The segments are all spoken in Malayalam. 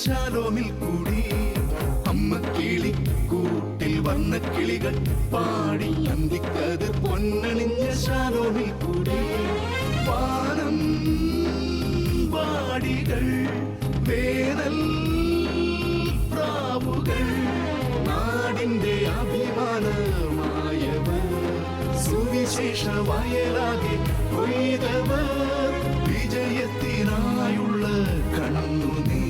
ശാലോമിൽ കൂടി അമ്മ കിളി കൂട്ടിൽ വന്ന കിളികൾ പാടി അന്തിക്കതിർ പൊന്നണിഞ്ഞ ശാലോമിൽ കൂടി വാനം വാടികൾ വേനൽ പ്രാവുകൾ നാടിന്റെ അഭിമാനമായവർ സുവിശേഷ വയലാകെ കൊയ്തവർ വിജയത്തിനായുള്ള കണ്ണുനീർ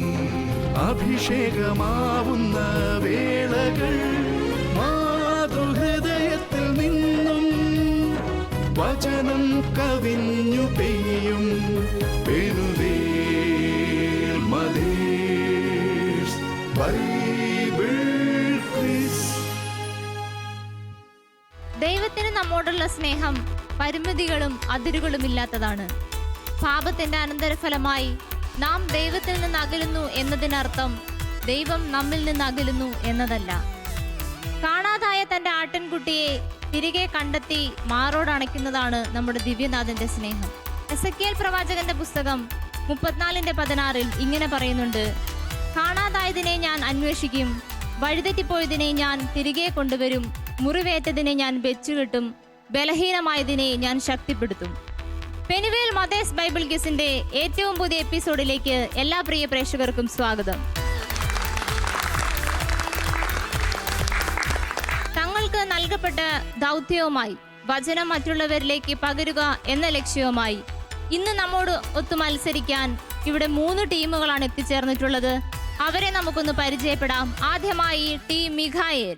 അഭിഷേകമാവുന്ന വേളകൾ മാതൃഹൃദയത്തിൽ നിന്നും വചനം കവിഞ്ഞു പെയ്യും പെനുവേൽ മദേഴ്സ് ബൈബിൾ ക്വിസ്. ദൈവത്തിന് നമ്മോടുള്ള സ്നേഹം പരിമിതികളും അതിരുകളും ഇല്ലാത്തതാണ്. പാപത്തിന്റെ അനന്തരഫലമായി നാം ദൈവത്തിൽ നിന്ന് അകലുന്നു എന്നതിനർത്ഥം ദൈവം നമ്മിൽ നിന്ന് അകലുന്നു എന്നതല്ല. കാണാതായ തന്റെ ആട്ടിൻകുട്ടിയെ തിരികെ കണ്ടെത്തി മാറോടണയ്ക്കുന്നതാണ് നമ്മുടെ ദിവ്യനാഥന്റെ സ്നേഹം. എസെക്കിയേൽ പ്രവാചകന്റെ പുസ്തകം 34:16 ഇങ്ങനെ പറയുന്നുണ്ട്: കാണാതായതിനെ ഞാൻ അന്വേഷിക്കും, വഴിതെറ്റിപ്പോയതിനെ ഞാൻ തിരികെ കൊണ്ടുവരും, മുറിവേറ്റതിനെ ഞാൻ വെച്ചുകെട്ടും, ബലഹീനമായതിനെ ഞാൻ ശക്തിപ്പെടുത്തും. പെനുവേൽ മദേഴ്സ് ബൈബിൾ ക്വിസിന്റെ ഏറ്റവും പുതിയ എപ്പിസോഡിലേക്ക് എല്ലാ പ്രിയ പ്രേക്ഷകർക്കും സ്വാഗതം. തങ്ങൾക്ക് നൽകപ്പെട്ട ദൗത്യവുമായി വചനം മറ്റുള്ളവരിലേക്ക് പകരുക എന്ന ലക്ഷ്യവുമായി ഇന്ന് നമ്മോട് ഒത്തു മത്സരിക്കാൻ ഇവിടെ 3 ടീമുകളാണ് എത്തിച്ചേർന്നിട്ടുള്ളത്. അവരെ നമുക്കൊന്ന് പരിചയപ്പെടാം. ആദ്യമായി ടീം മിഖായേൽ.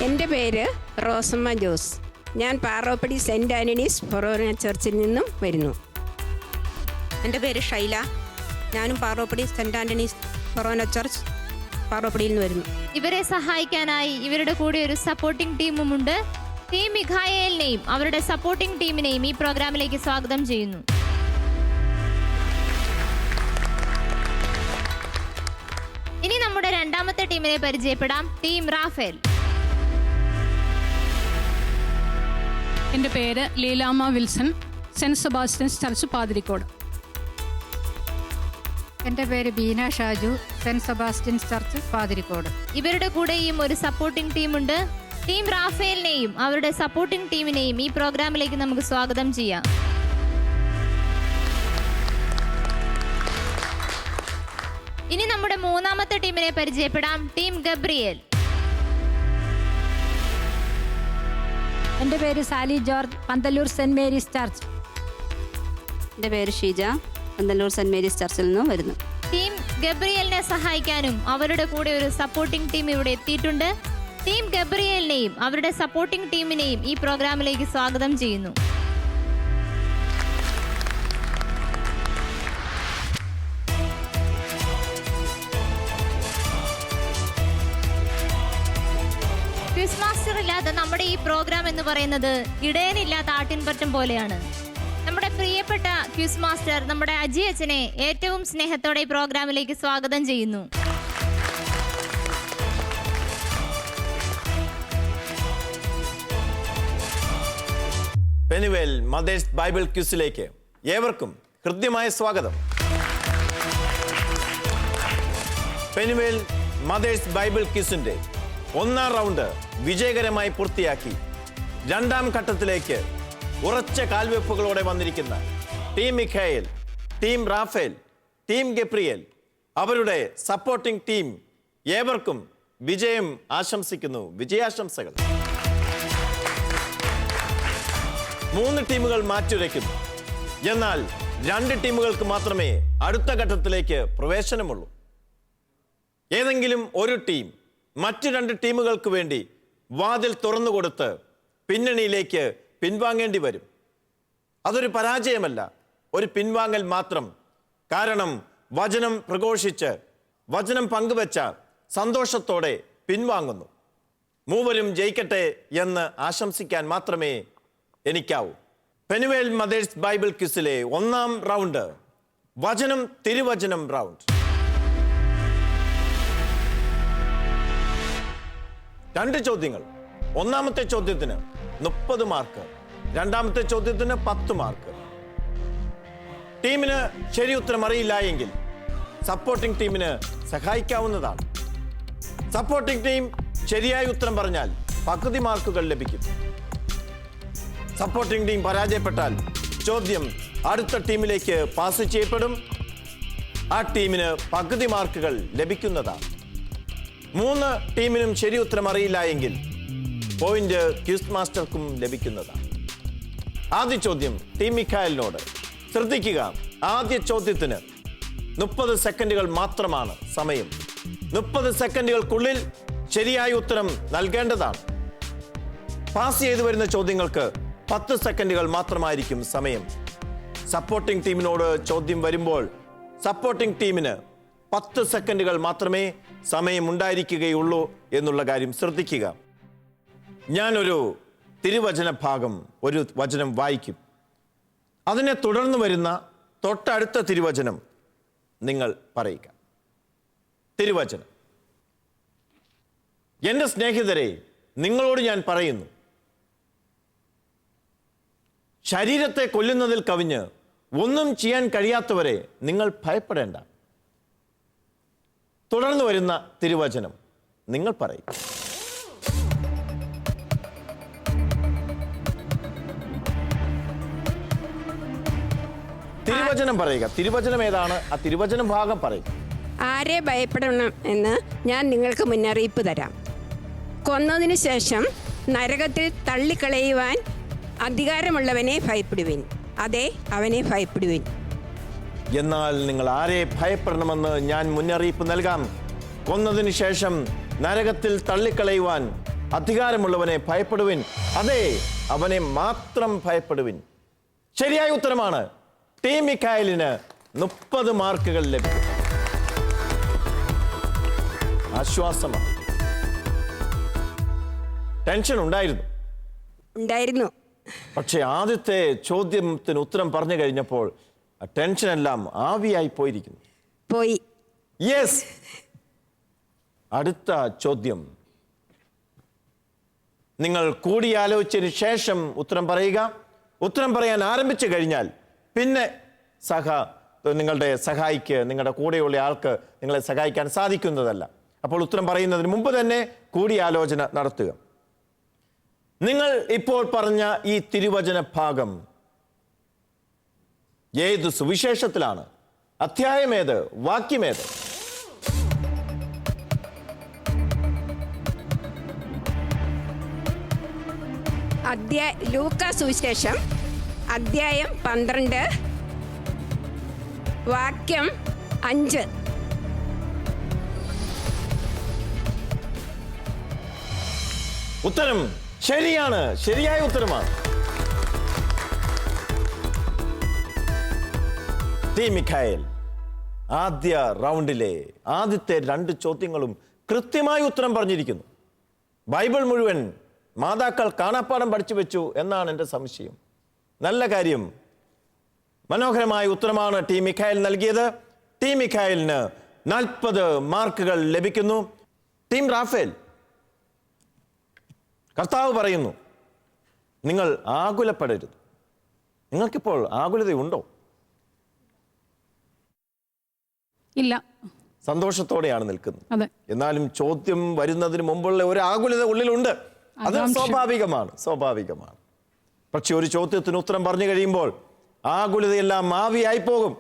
എൻ്റെ പേര് റോസമ്മ ജോസ്. ഞാൻ പാറോപ്പടി സെൻറ് ആൻ്റണീസ് ഫൊറോന ചർച്ചിൽ നിന്നും വരുന്നു. എൻ്റെ പേര് ഷൈല. ഞാനും Paroppady saint Antony's forane church പാറോപ്പടിയിൽ നിന്ന് വരുന്നു. ഇവരെ സഹായിക്കാനായി ഇവരുടെ കൂടെ ഒരു സപ്പോർട്ടിംഗ് ടീമുമുണ്ട്. ടീം മിഖായേലിനെയും അവരുടെ സപ്പോർട്ടിംഗ് ടീമിനെയും ഈ പ്രോഗ്രാമിലേക്ക് സ്വാഗതം ചെയ്യുന്നു. ഇനി നമ്മുടെ രണ്ടാമത്തെ ടീമിനെ പരിചയപ്പെടാം. Team Raphael. എൻ്റെ പേര് Leelamma Wilson, saint Sebastian's church Pathirikode. എൻ്റെ പേര് Beena Shaju, saint Sebastian's church Pathirikode. ഇവരുടെ കൂടെയും ഒരു സപ്പോർട്ടിംഗ് ടീമുണ്ട്. ടീം റാഫേലിനെയും അവരുടെ സപ്പോർട്ടിംഗ് ടീമിനെയും ഈ പ്രോഗ്രാമിലേക്ക് നമുക്ക് സ്വാഗതം ചെയ്യാം. ഇനി നമ്മുടെ മൂന്നാമത്തെ ടീമിനെ പരിചയപ്പെടാം. Team Gabriel. എൻ്റെ പേര് Sally George, Panthalloor saint Mary's church. എൻ്റെ പേര് ഷീജ, പന്തല്ലൂർ സെൻറ് മേരീസ് ചർച്ചിൽ നിന്നും വരുന്നു. ടീം ഗബ്രിയേലിനെ സഹായിക്കാനും അവരുടെ കൂടെ ഒരു സപ്പോർട്ടിംഗ് ടീം ഇവിടെ എത്തിയിട്ടുണ്ട്. ടീം ഗബ്രിയേലിനെയും അവരുടെ സപ്പോർട്ടിംഗ് ടീമിനെയും ഈ പ്രോഗ്രാമിലേക്ക് സ്വാഗതം ചെയ്യുന്നു. ക്വിസ് മാസ്റ്റർ ഇല്ലാത്ത നമ്മുടെ ഈ പ്രോഗ്രാം എന്ന് പറയുന്നത് ഇടയനില്ലാത്ത ആട്ടിൻപറ്റം പോലെയാണ്. നമ്മുടെ പ്രിയപ്പെട്ട ക്വിസ് മാസ്റ്റർ നമ്മുടെ അജി അച്ഛനെ ഏറ്റവും സ്നേഹത്തോടെ ഈ പ്രോഗ്രാമിലേക്ക് സ്വാഗതം ചെയ്യുന്നു. പെനുവേൽ മദേഴ്സ് ബൈബിൾ ക്വിസിലേക്ക് ഏവർക്കും ഹൃദ്യമായ സ്വാഗതം. പെനുവേൽ മദേഴ്സ് ബൈബിൾ ക്വിസിന്റെ 1ാം റൗണ്ട് വിജയകരമായി പൂർത്തിയാക്കി 2ാം ഘട്ടത്തിലേക്ക് ഉറച്ച കാൽവെപ്പുകളോടെ വന്നിരിക്കുന്ന team Michael, team Raphael, team Gabriel, അവരുടെ സപ്പോർട്ടിംഗ് ടീം ഏവർക്കും വിജയം ആശംസിക്കുന്നു. വിജയാശംസകൾ. 3 ടീമുകൾ മാറ്റുരയ്ക്കുന്നു. എന്നാൽ 2 ടീമുകൾക്ക് മാത്രമേ അടുത്ത ഘട്ടത്തിലേക്ക് പ്രവേശനമുള്ളൂ. ഏതെങ്കിലും ഒരു ടീം മറ്റു 2 ടീമുകൾക്ക് വേണ്ടി വാതിൽ തുറന്നുകൊടുത്ത് പിന്നണിയിലേക്ക് പിൻവാങ്ങേണ്ടി വരും. അതൊരു പരാജയമല്ല, ഒരു പിൻവാങ്ങൽ മാത്രം. കാരണം വചനം പ്രഘോഷിച്ച് വചനം പങ്കുവെച്ച സന്തോഷത്തോടെ പിൻവാങ്ങുന്നു. മൂവരും ജയിക്കട്ടെ എന്ന് ആശംസിക്കാൻ മാത്രമേ എനിക്കാവൂ. പെനുവേൽ മദേഴ്സ് ബൈബിൾ ക്വിസിലെ 1ാം റൗണ്ട് വചനം തിരുവചനം റൗണ്ട്. 2 ചോദ്യങ്ങൾ. 1ാമത്തെ ചോദ്യത്തിന് 30 മാർക്ക്, 2ാമത്തെ ചോദ്യത്തിന് 10 മാർക്ക്. ടീമിന് ശരി ഉത്തരം അറിയില്ല എങ്കിൽ സപ്പോർട്ടിംഗ് ടീമിന് സഹായിക്കാവുന്നതാണ്. സപ്പോർട്ടിംഗ് ടീം ശരിയായ ഉത്തരം പറഞ്ഞാൽ പകുതി മാർക്കുകൾ ലഭിക്കും. സപ്പോർട്ടിംഗ് ടീം പരാജയപ്പെട്ടാൽ ചോദ്യം അടുത്ത ടീമിലേക്ക് പാസ് ചെയ്യപ്പെടും. ആ ടീമിന് പകുതി മാർക്കുകൾ ലഭിക്കുന്നതാണ്. 3 ടീമിനും ശരി ഉത്തരം അറിയില്ല എങ്കിൽ പോയിന്റ് ക്വിസ് മാസ്റ്റർക്കും ലഭിക്കുന്നതാണ്. ആദ്യ ചോദ്യം ടീം മിഖായലിനോട്. ശ്രദ്ധിക്കുക, ആദ്യ ചോദ്യത്തിന് 30 സെക്കൻഡുകൾ മാത്രമാണ് സമയം. 30 സെക്കൻഡുകൾക്കുള്ളിൽ ശരിയായ ഉത്തരം നൽകേണ്ടതാണ്. പാസ് ചെയ്തു വരുന്ന ചോദ്യങ്ങൾക്ക് 10 സെക്കൻഡുകൾ മാത്രമായിരിക്കും സമയം. സപ്പോർട്ടിംഗ് ടീമിനോട് ചോദ്യം വരുമ്പോൾ സപ്പോർട്ടിംഗ് ടീമിന് 10 സെക്കൻഡുകൾ മാത്രമേ സമയമുണ്ടായിരിക്കുകയുള്ളൂ എന്നുള്ള കാര്യം ശ്രദ്ധിക്കുക. ഞാനൊരു തിരുവചന ഭാഗം, ഒരു വചനം വായിക്കും. അതിനെ തുടർന്ന് വരുന്ന തൊട്ടടുത്ത തിരുവചനം നിങ്ങൾ പറയുക. തിരുവചനം: എൻ്റെ സ്നേഹിതരെ, നിങ്ങളോട് ഞാൻ പറയുന്നു, ശരീരത്തെ കൊല്ലുന്നതിൽ കവിഞ്ഞ് ഒന്നും ചെയ്യാൻ കഴിയാത്തവരെ നിങ്ങൾ ഭയപ്പെടേണ്ട. തുടർന്ന് വരുന്ന തിരുവചനം നിങ്ങൾ പറയും. തിരുവചനം പറയുക. തിരുവചനം ഏതാണ്? ആ തിരുവചന ഭാഗം പറയുക. ആരെ ഭയപ്പെടണം എന്ന് ഞാൻ നിങ്ങൾക്ക് മുന്നറിയിപ്പ് തരാം. കൊന്നതിന് ശേഷം നരകത്തിൽ തള്ളിക്കളയുവാൻ അധികാരമുള്ളവനെ ഭയപ്പെടുവിൻ. അതെ, അവനെ ഭയപ്പെടുവിൻ. എന്നാൽ നിങ്ങൾ ആരെ ഭയപ്പെടണമെന്ന് ഞാൻ മുന്നറിയിപ്പ് നൽകാം. കൊന്നതിന് ശേഷം നരകത്തിൽ തള്ളിക്കളയുവാൻ അധികാരമുള്ളവനെ ഭയപ്പെടുവിൻ. അതെ, അവനെ മാത്രം ഭയപ്പെടുവിൻ. ശരിയായ ഉത്തരമാണ്. ടീം മിഖായലിന് 30 മാർക്കുകൾ ലഭിക്കും. ആശ്വാസമാണ്. ടെൻഷൻ ഉണ്ടായിരുന്നു. പക്ഷെ ആദ്യത്തെ ചോദ്യത്തിന് ഉത്തരം പറഞ്ഞു കഴിഞ്ഞപ്പോൾ ടെൻഷൻ എല്ലാം ആവിയായി പോയിരിക്കുന്നു. യെസ്. അടുത്ത ചോദ്യം നിങ്ങൾ കൂടിയാലോചിച്ചതിന് ശേഷം ഉത്തരം പറയുക. ഉത്തരം പറയാൻ ആരംഭിച്ചു കഴിഞ്ഞാൽ പിന്നെ നിങ്ങളുടെ സഹായിക്ക്, നിങ്ങളുടെ കൂടെയുള്ള ആൾക്ക് നിങ്ങളെ സഹായിക്കാൻ സാധിക്കുന്നതല്ല. അപ്പോൾ ഉത്തരം പറയുന്നതിന് മുമ്പ് തന്നെ കൂടിയാലോചന നടത്തുക. നിങ്ങൾ ഇപ്പോൾ പറഞ്ഞ ഈ തിരുവചന ഭാഗം ഏത് സുവിശേഷത്തിലാണ്? അധ്യായമേത്? വാക്യമേത്? ലൂക്കാ സുവിശേഷം അധ്യായം 12 വാക്യം 5. ഉത്തരം ശരിയാണ്. ശരിയായ ഉത്തരമാണ്. ടീം മിഖായൽ ആദ്യ റൗണ്ടിലെ ആദ്യത്തെ 2 ചോദ്യങ്ങളും കൃത്യമായി ഉത്തരം പറഞ്ഞിരിക്കുന്നു. ബൈബിൾ മുഴുവൻ മാതാക്കൾ കാണാപ്പാഠം പഠിച്ചു വെച്ചു എന്നാണ് എൻ്റെ സംശയം. നല്ല കാര്യം. മനോഹരമായ ഉത്തരമാണ് ടീം മിഖായൽ നൽകിയത്. ടീം മിഖായലിന് 40 മാർക്കുകൾ ലഭിക്കുന്നു. ടീം റാഫേൽ, കർത്താവ് പറയുന്നു, നിങ്ങൾ ആകുലപ്പെടരുത്. നിങ്ങൾക്കിപ്പോൾ ആകുലതയുണ്ടോ? ഇല്ല. സന്തോഷത്തോടെയാണ് നിൽക്കുന്നത്. അതെ. എന്നാലും ചോദ്യം വരുന്നതിന് മുമ്പുള്ള ഒരു ആകുലത ഉള്ളിലുണ്ട്. അത് സ്വാഭാവികമാണ്. പക്ഷെ ഒരു ചോദ്യത്തിന് ഉത്തരം പറഞ്ഞു കഴിയുമ്പോൾ ആകുലതയെല്ലാം ആവിയായി പോകും.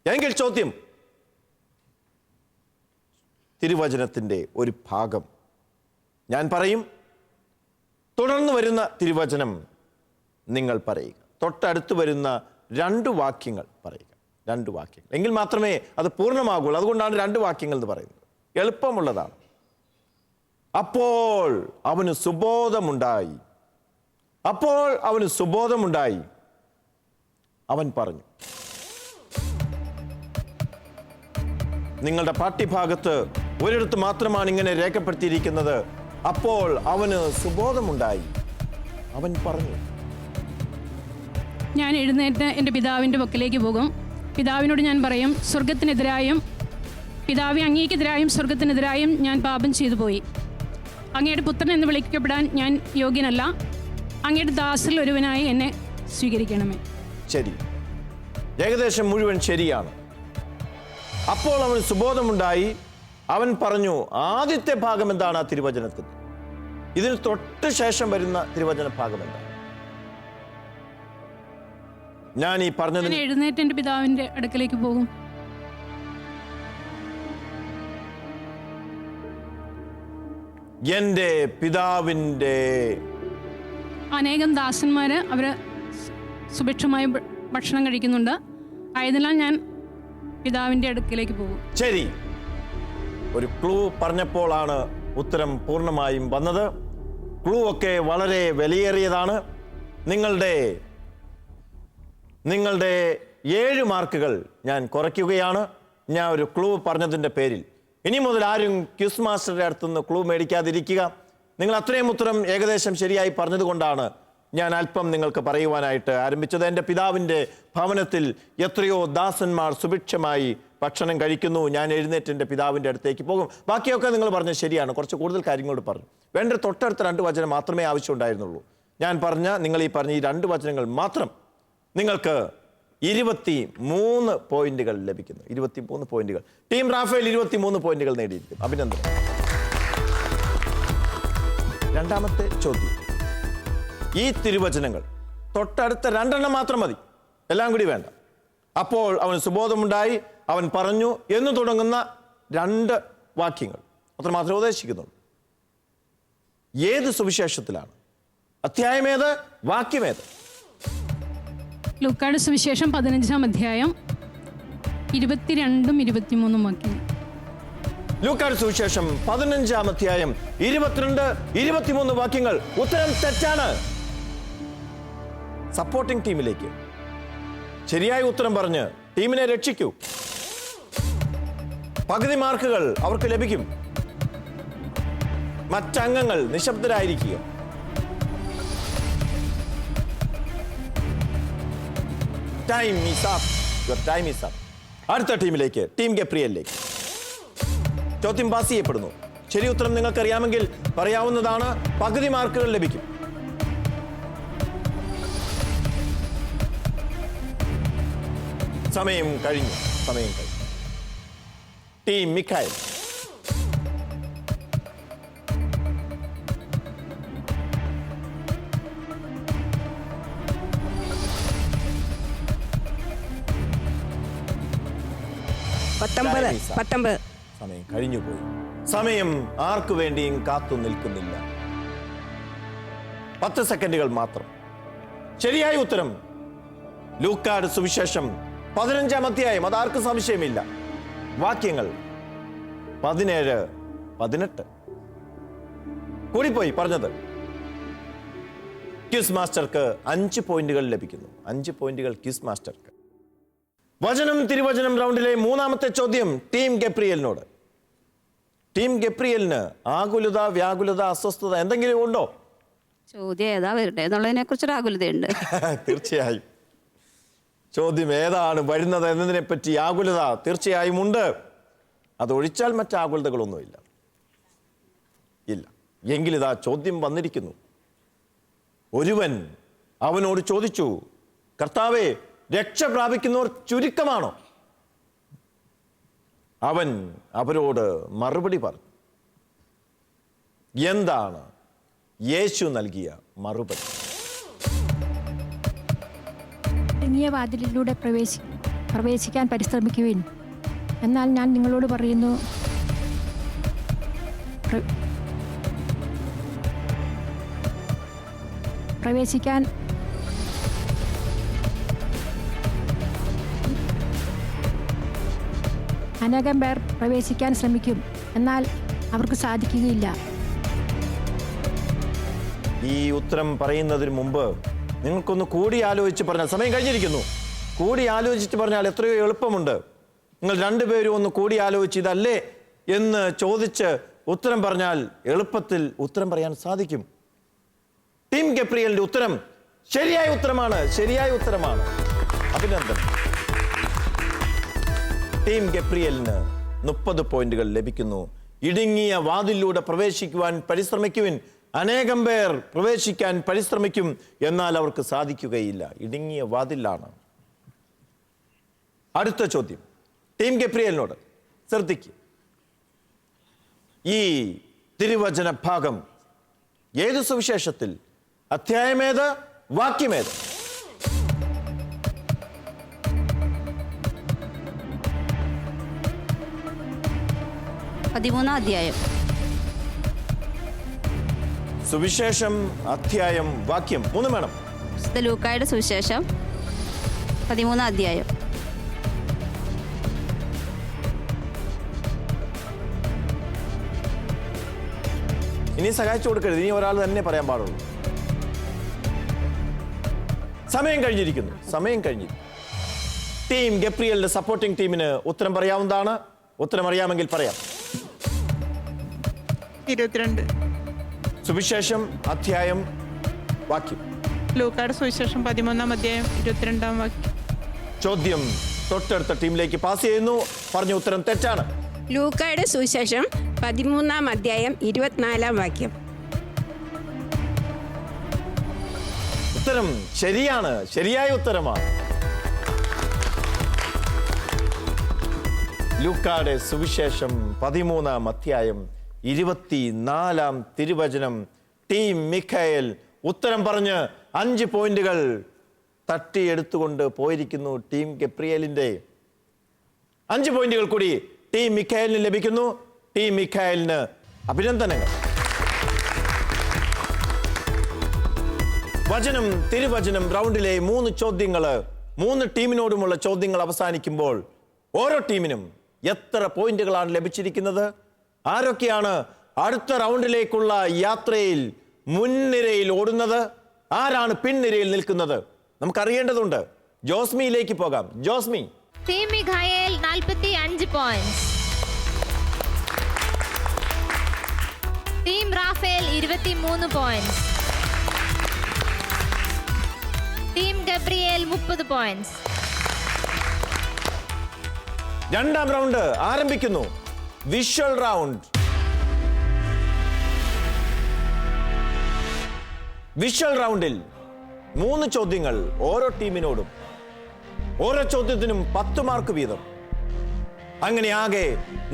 എങ്കിൽ ചോദ്യം, തിരുവചനത്തിൻ്റെ ഒരു ഭാഗം ഞാൻ പറയും. തുടർന്ന് വരുന്ന തിരുവചനം നിങ്ങൾ പറയുക. തൊട്ടടുത്ത് വരുന്ന 2 വാക്യങ്ങൾ പറയുക. 2 വാക്യങ്ങൾ എങ്കിൽ മാത്രമേ അത് പൂർണ്ണമാകുള്ളൂ. അതുകൊണ്ടാണ് 2 വാക്യങ്ങൾ എന്ന് പറയുന്നത്. എളുപ്പമുള്ളതാണ്. അപ്പോൾ അവന് സുബോധമുണ്ടായി. അവൻ പറഞ്ഞു. നിങ്ങളുടെ പാഠ്യഭാഗത്ത് ഒരിടത്ത് മാത്രമാണ് ഇങ്ങനെ രേഖപ്പെടുത്തിയിരിക്കുന്നത്. അപ്പോൾ അവന് സുബോധമുണ്ടായി. അവൻ പറഞ്ഞു. ഞാൻ എഴുന്നേറ്റ് എൻ്റെ പിതാവിൻ്റെ പക്കലേക്ക് പോകും. പിതാവിനോട് ഞാൻ പറയും, സ്വർഗത്തിനെതിരായും പിതാവെ അങ്ങേക്കെതിരായും സ്വർഗത്തിനെതിരായും ഞാൻ പാപം ചെയ്തു പോയി. അങ്ങയുടെ പുത്രൻ എന്ന് വിളിക്കപ്പെടാൻ ഞാൻ യോഗ്യനല്ല. അങ്ങയുടെ ദാസരിൽ ഒരുവനായി എന്നെ സ്വീകരിക്കണമേ. ശരി. ഏകദേശം മുഴുവൻ ശരിയാണ്. അപ്പോൾ അവന് സുബോധമുണ്ടായി. അവൻ പറഞ്ഞു, ആദ്യത്തെ ഭാഗം എന്താണ് ആ തിരുവചനത്തിൽ? ഇതിന് തൊട്ട് ശേഷം വരുന്ന തിരുവചന ഭാഗം എന്താണ്? ഞാൻ ഈ പറഞ്ഞത് ഞാൻ എഴുന്നേറ്റ് എൻ്റെ പിതാവിൻ്റെ അടുക്കലേക്ക് പോകും. എൻ്റെ പിതാവിൻ്റെ അനേകം ദാസന്മാർ അവർ സുഭിക്ഷമായി ഭക്ഷണം കഴിക്കുന്നുണ്ട്. ആയതിനാൽ ഞാൻ പിതാവിൻ്റെ അടുക്കലേക്ക് പോകും. ശരി. ഒരു ക്ലൂ പറഞ്ഞപ്പോഴാണ് ഉത്തരം പൂർണ്ണമായും വന്നത്. ക്ലൂ ഒക്കെ വളരെ വിലയേറിയതാണ്. നിങ്ങളുടെ 7 മാർക്കുകൾ ഞാൻ കുറയ്ക്കുകയാണ്. ഞാൻ ഒരു ക്ലൂ പറഞ്ഞതിൻ്റെ പേരിൽ. ഇനി മുതൽ ആരും ക്വിസ് മാസ്റ്ററുടെ അടുത്തുനിന്ന് ക്ലൂ മേടിക്കാതിരിക്കുക. നിങ്ങൾ അത്രയും ഉത്തരം ഏകദേശം ശരിയായി പറഞ്ഞതുകൊണ്ടാണ് ഞാൻ അല്പം നിങ്ങൾക്ക് പറയുവാനായിട്ട് ആരംഭിച്ചത്. എൻ്റെ പിതാവിൻ്റെ ഭവനത്തിൽ എത്രയോ ദാസന്മാർ സുഭിക്ഷമായി ഭക്ഷണം കഴിക്കുന്നു. ഞാൻ എഴുന്നേറ്റ് എൻ്റെ പിതാവിൻ്റെ അടുത്തേക്ക് പോകും. ബാക്കിയൊക്കെ നിങ്ങൾ പറഞ്ഞത് ശരിയാണ്. കുറച്ച് കൂടുതൽ കാര്യങ്ങളോട് പറഞ്ഞു. വേണ്ട തൊട്ടടുത്ത 2 വചനം മാത്രമേ ആവശ്യമുണ്ടായിരുന്നുള്ളൂ. നിങ്ങൾ ഈ പറഞ്ഞ ഈ 2 വചനങ്ങൾ മാത്രം നിങ്ങൾക്ക് 23 പോയിന്റുകൾ ലഭിക്കുന്നു. 23 പോയിന്റുകൾ. ടീം റാഫേൽ 23 പോയിന്റുകൾ നേടിയിരിക്കുന്നു. അഭിനന്ദനം. രണ്ടാമത്തെ ചോദ്യം. ഈ തിരുവചനങ്ങൾ തൊട്ടടുത്ത 2 എണ്ണം മാത്രം മതി, എല്ലാം കൂടി വേണ്ട. അപ്പോൾ അവന് സുബോധമുണ്ടായി, അവൻ പറഞ്ഞു എന്ന് തുടങ്ങുന്ന 2 വാക്യങ്ങൾ അത്ര മാത്രമേ ഉദ്ദേശിക്കുന്നുള്ളൂ. ഏത് സുവിശേഷത്തിലാണ്? അധ്യായമേത്? വാക്യമേത്? ലൂക്കായുടെ സുവിശേഷം 15-ാം അധ്യായം 22-ഉം 23-ഉം വാക്യങ്ങൾ. ലൂക്കായുടെ സുവിശേഷം 15-ാം അധ്യായം 22, 23 വാക്യങ്ങൾ. ഉത്തരം തെറ്റാണ്. സപ്പോർട്ടിംഗ് ടീമിലേക്ക് ശരിയായ ഉത്തരം പറഞ്ഞ് ടീമിനെ രക്ഷിക്കൂ. പകുതി മാർക്കുകൾ അവർക്ക് ലഭിക്കും. മറ്റംഗങ്ങൾ നിശബ്ദരായിരിക്കുക. Time is up. Your time is up. അടുത്ത ടീമിലേക്ക്, ടീം ഗബ്രിയേലിലേക്ക് ചോദ്യം പാസ് ചെയ്യപ്പെടുന്നു. ശരി ഉത്തരം നിങ്ങൾക്കറിയാമെങ്കിൽ പറയാവുന്നതാണ്. പകുതി മാർക്കുകൾ ലഭിക്കും. സമയം കഴിഞ്ഞു. ടീം മിഖായൽ. സമയം കഴിഞ്ഞുപോയി. സമയം ആർക്കു വേണ്ടിയും കാത്തു നിൽക്കുന്നില്ല. 10 സെക്കൻഡുകൾ മാത്രം. ശരിയായ ഉത്തരം ലൂക്കായുടെ സുവിശേഷം 15-ാം അധ്യായം. അതാർക്കും സംശയമില്ല. വാക്യങ്ങൾ 17, 18. കൂടിപ്പോയി പറഞ്ഞത്. ക്വിസ് മാസ്റ്റർക്ക് 5 പോയിന്റുകൾ ലഭിക്കുന്നു. 5 പോയിന്റുകൾ ക്വിസ് മാസ്റ്റർക്ക്. വചനം തിരുവചനം റൗണ്ടിലെ 3ാമത്തെ ചോദ്യം ടീം ഗബ്രിയേലിനോട്. ടീം ഗബ്രിയേലിന് ആകുലത, വ്യാകുലത, അസ്വസ്ഥത എന്തെങ്കിലും ഉണ്ടോ? ചോദ്യം ഏതാ വരട്ടെ എന്നുള്ളതിനെ കുറിച്ചൊരു ആകുലതയുണ്ട്. തീർച്ചയായും ചോദ്യം ഏതാണ് വരുന്നത് എന്നതിനെ പറ്റി ആകുലത തീർച്ചയായും ഉണ്ട്. അതൊഴിച്ചാൽ മറ്റാകുലതകളൊന്നുമില്ല. ഇല്ല എങ്കിലിതാ ചോദ്യം വന്നിരിക്കുന്നു. ഒരുവൻ അവനോട് ചോദിച്ചു, കർത്താവേ, രക്ഷ പ്രാപിക്കുന്നവർ ചുരുക്കമാണോ? അവൻ അവരോട് മറുപടി പറഞ്ഞു. എന്താണ് യേശു നൽകിയ മറുപടി? ഇടുങ്ങിയ വാതിലിലൂടെ പ്രവേശിക്കാൻ പരിശ്രമിക്കുവിൻ. എന്നാൽ ഞാൻ നിങ്ങളോട് പറയുന്നു, പ്രവേശിക്കാൻ അനേകം പേർ പ്രവേശിക്കാൻ ശ്രമിക്കും, എന്നാൽ അവർക്ക് സാധിക്കുകയില്ല. ഈ ഉത്തരം പറയുന്നതിന് മുമ്പ് നിങ്ങൾക്കൊന്ന് കൂടി ആലോചിച്ച് പറഞ്ഞാൽ, സമയം കഴിഞ്ഞിരിക്കുന്നു, കൂടി ആലോചിച്ചിട്ട് പറഞ്ഞാൽ എത്രയോ എളുപ്പമുണ്ട്. നിങ്ങൾ 2 പേരും ഒന്ന് കൂടി ആലോചിച്ച് ഇതല്ലേ എന്ന് ചോദിച്ച് ഉത്തരം പറഞ്ഞാൽ എളുപ്പത്തിൽ ഉത്തരം പറയാൻ സാധിക്കും. ടീം ഗബ്രിയേലിന്റെ ഉത്തരം ശരിയായ ഉത്തരമാണ്. അഭിനന്ദനം. ടീം ഗബ്രിയേലിന് 30 പോയിന്റുകൾ ലഭിക്കുന്നു. ഇടുങ്ങിയ വാതിലൂടെ പ്രവേശിക്കുവാൻ പരിശ്രമിക്കുവിൻ. അനേകം പേർ പ്രവേശിക്കാൻ പരിശ്രമിക്കും, എന്നാൽ അവർക്ക് സാധിക്കുകയില്ല. ഇടുങ്ങിയ വാതിലാണ്. അടുത്ത ചോദ്യം ടീം ഗബ്രിയേലിനോട്. ശ്രദ്ധിക്കുക. ഈ തിരുവചന ഭാഗം ഏത് സുവിശേഷത്തിൽ, അധ്യായമേത്, വാക്യമേത്? പതിമൂന്നാം അധ്യായം. സുവിശേഷം, അധ്യായം, വാക്യം മൂന്നും വേണം. വിശുദ്ധ ലൂക്കായുടെ സുവിശേഷം 13-ാം അധ്യായം. ഇനി സഹായിച്ചു കൊടുക്കരുത്, ഇനി ഒരാൾ തന്നെ പറയാൻ പാടുള്ളൂ. സമയം കഴിഞ്ഞിരിക്കുന്നു, സമയം കഴിഞ്ഞിരിക്കുന്നു. ടീം ഗബ്രിയേലിന്റെ സപ്പോർട്ടിംഗ് ടീമിന് ഉത്തരം പറയാവുന്നതാണ്. ഉത്തരം അറിയാമെങ്കിൽ പറയാം. 22. സുവിശേഷം, അധ്യായം, വാക്യം. ലൂക്കായുടെ സുവിശേഷം 13-ാം അധ്യായം 22-ാം വാക്യം. ചോദ്യം തൊട്ടടുത്ത ടീമിലേക്ക് പാസ് ചെയ്യുന്നു. പറഞ്ഞ ഉത്തരം തെറ്റാണ്. ലൂക്കായുടെ സുവിശേഷം 13-ാം അധ്യായം 24-ാം വാക്യം. ഉത്തരം ശരിയാണ്, ശരിയായ ഉത്തരമാണ്. ലൂക്കായുടെ സുവിശേഷം 13-ാം അധ്യായം 24-ാം തിരുവചനം. ടീം മിഖായേൽ ഉത്തരം പറഞ്ഞ് 5 പോയിന്റുകൾ തട്ടിയെടുത്തുകൊണ്ട് പോയിരിക്കുന്നു. ടീം ഗബ്രിയേലിന്റെ 5 പോയിന്റുകൾ കൂടി ടീം മിഖായേലിന് ലഭിക്കുന്നു. ടീം മിഖായേലിന് അഭിനന്ദനങ്ങൾ. വചനം തിരുവചനം റൗണ്ടിലെ 3 ചോദ്യങ്ങൾ, 3 ടീമിനോടുമുള്ള ചോദ്യങ്ങൾ അവസാനിക്കുമ്പോൾ ഓരോ ടീമിനും എത്ര പോയിന്റുകളാണ് ലഭിച്ചിരിക്കുന്നത്? ആരൊക്കെയാണ് അടുത്ത റൗണ്ടിലേക്കുള്ള യാത്രയിൽ മുൻനിരയിൽ ഓടുന്നത്? ആരാണ് പിൻനിരയിൽ നിൽക്കുന്നത്? നമുക്കറിയേണ്ടതുണ്ട്. ജോസ്മിയിലേക്ക് പോകാം. Josmi. Team Michael 45 points. Team Raphael 23 points. Team Gabriel 30 points. രണ്ടാം റൗണ്ട് ആരംഭിക്കുന്നു. Visual round. വിഷ്വൽ റൗണ്ടിൽ 3 ചോദ്യങ്ങൾ ഓരോ ടീമിനോടും. ഓരോ ചോദ്യത്തിനും 10 മാർക്ക് വീതം. അങ്ങനെ ആകെ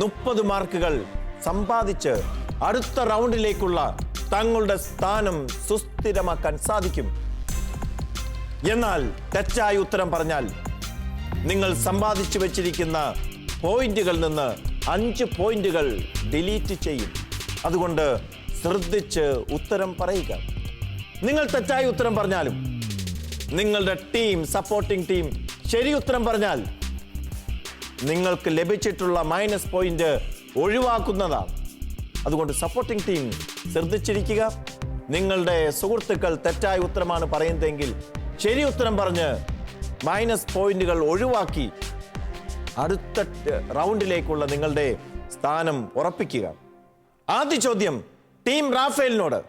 30 മാർക്കുകൾ സമ്പാദിച്ച് അടുത്ത റൗണ്ടിലേക്കുള്ള തങ്ങളുടെ സ്ഥാനം സുസ്ഥിരമാക്കാൻ സാധിക്കും. എന്നാൽ തെറ്റായ ഉത്തരം പറഞ്ഞാൽ നിങ്ങൾ സമ്പാദിച്ചു വെച്ചിരിക്കുന്ന പോയിന്റുകളിൽ നിന്ന് 5 പോയിന്റുകൾ ഡിലീറ്റ് ചെയ്യും. അതുകൊണ്ട് ശ്രദ്ധിച്ച് ഉത്തരം പറയുക. നിങ്ങൾ തെറ്റായ ഉത്തരം പറഞ്ഞാലും നിങ്ങളുടെ ടീം, സപ്പോർട്ടിംഗ് ടീം ശരി ഉത്തരം പറഞ്ഞാൽ നിങ്ങൾക്ക് ലഭിച്ചിട്ടുള്ള മൈനസ് പോയിന്റ് ഒഴിവാക്കുന്നതാണ്. അതുകൊണ്ട് സപ്പോർട്ടിംഗ് ടീം ശ്രദ്ധിച്ചിരിക്കുക. നിങ്ങളുടെ സുഹൃത്തുക്കൾ തെറ്റായ ഉത്തരമാണ് പറയുന്നതെങ്കിൽ ശരി ഉത്തരം പറഞ്ഞ് മൈനസ് പോയിന്റുകൾ ഒഴിവാക്കി അടുത്ത റൗണ്ടിലേക്കുള്ള നിങ്ങളുടെ സ്ഥാനം ഉറപ്പിക്കുക. ആദ്യ ചോദ്യം ടീം റാഫേലിനോട്.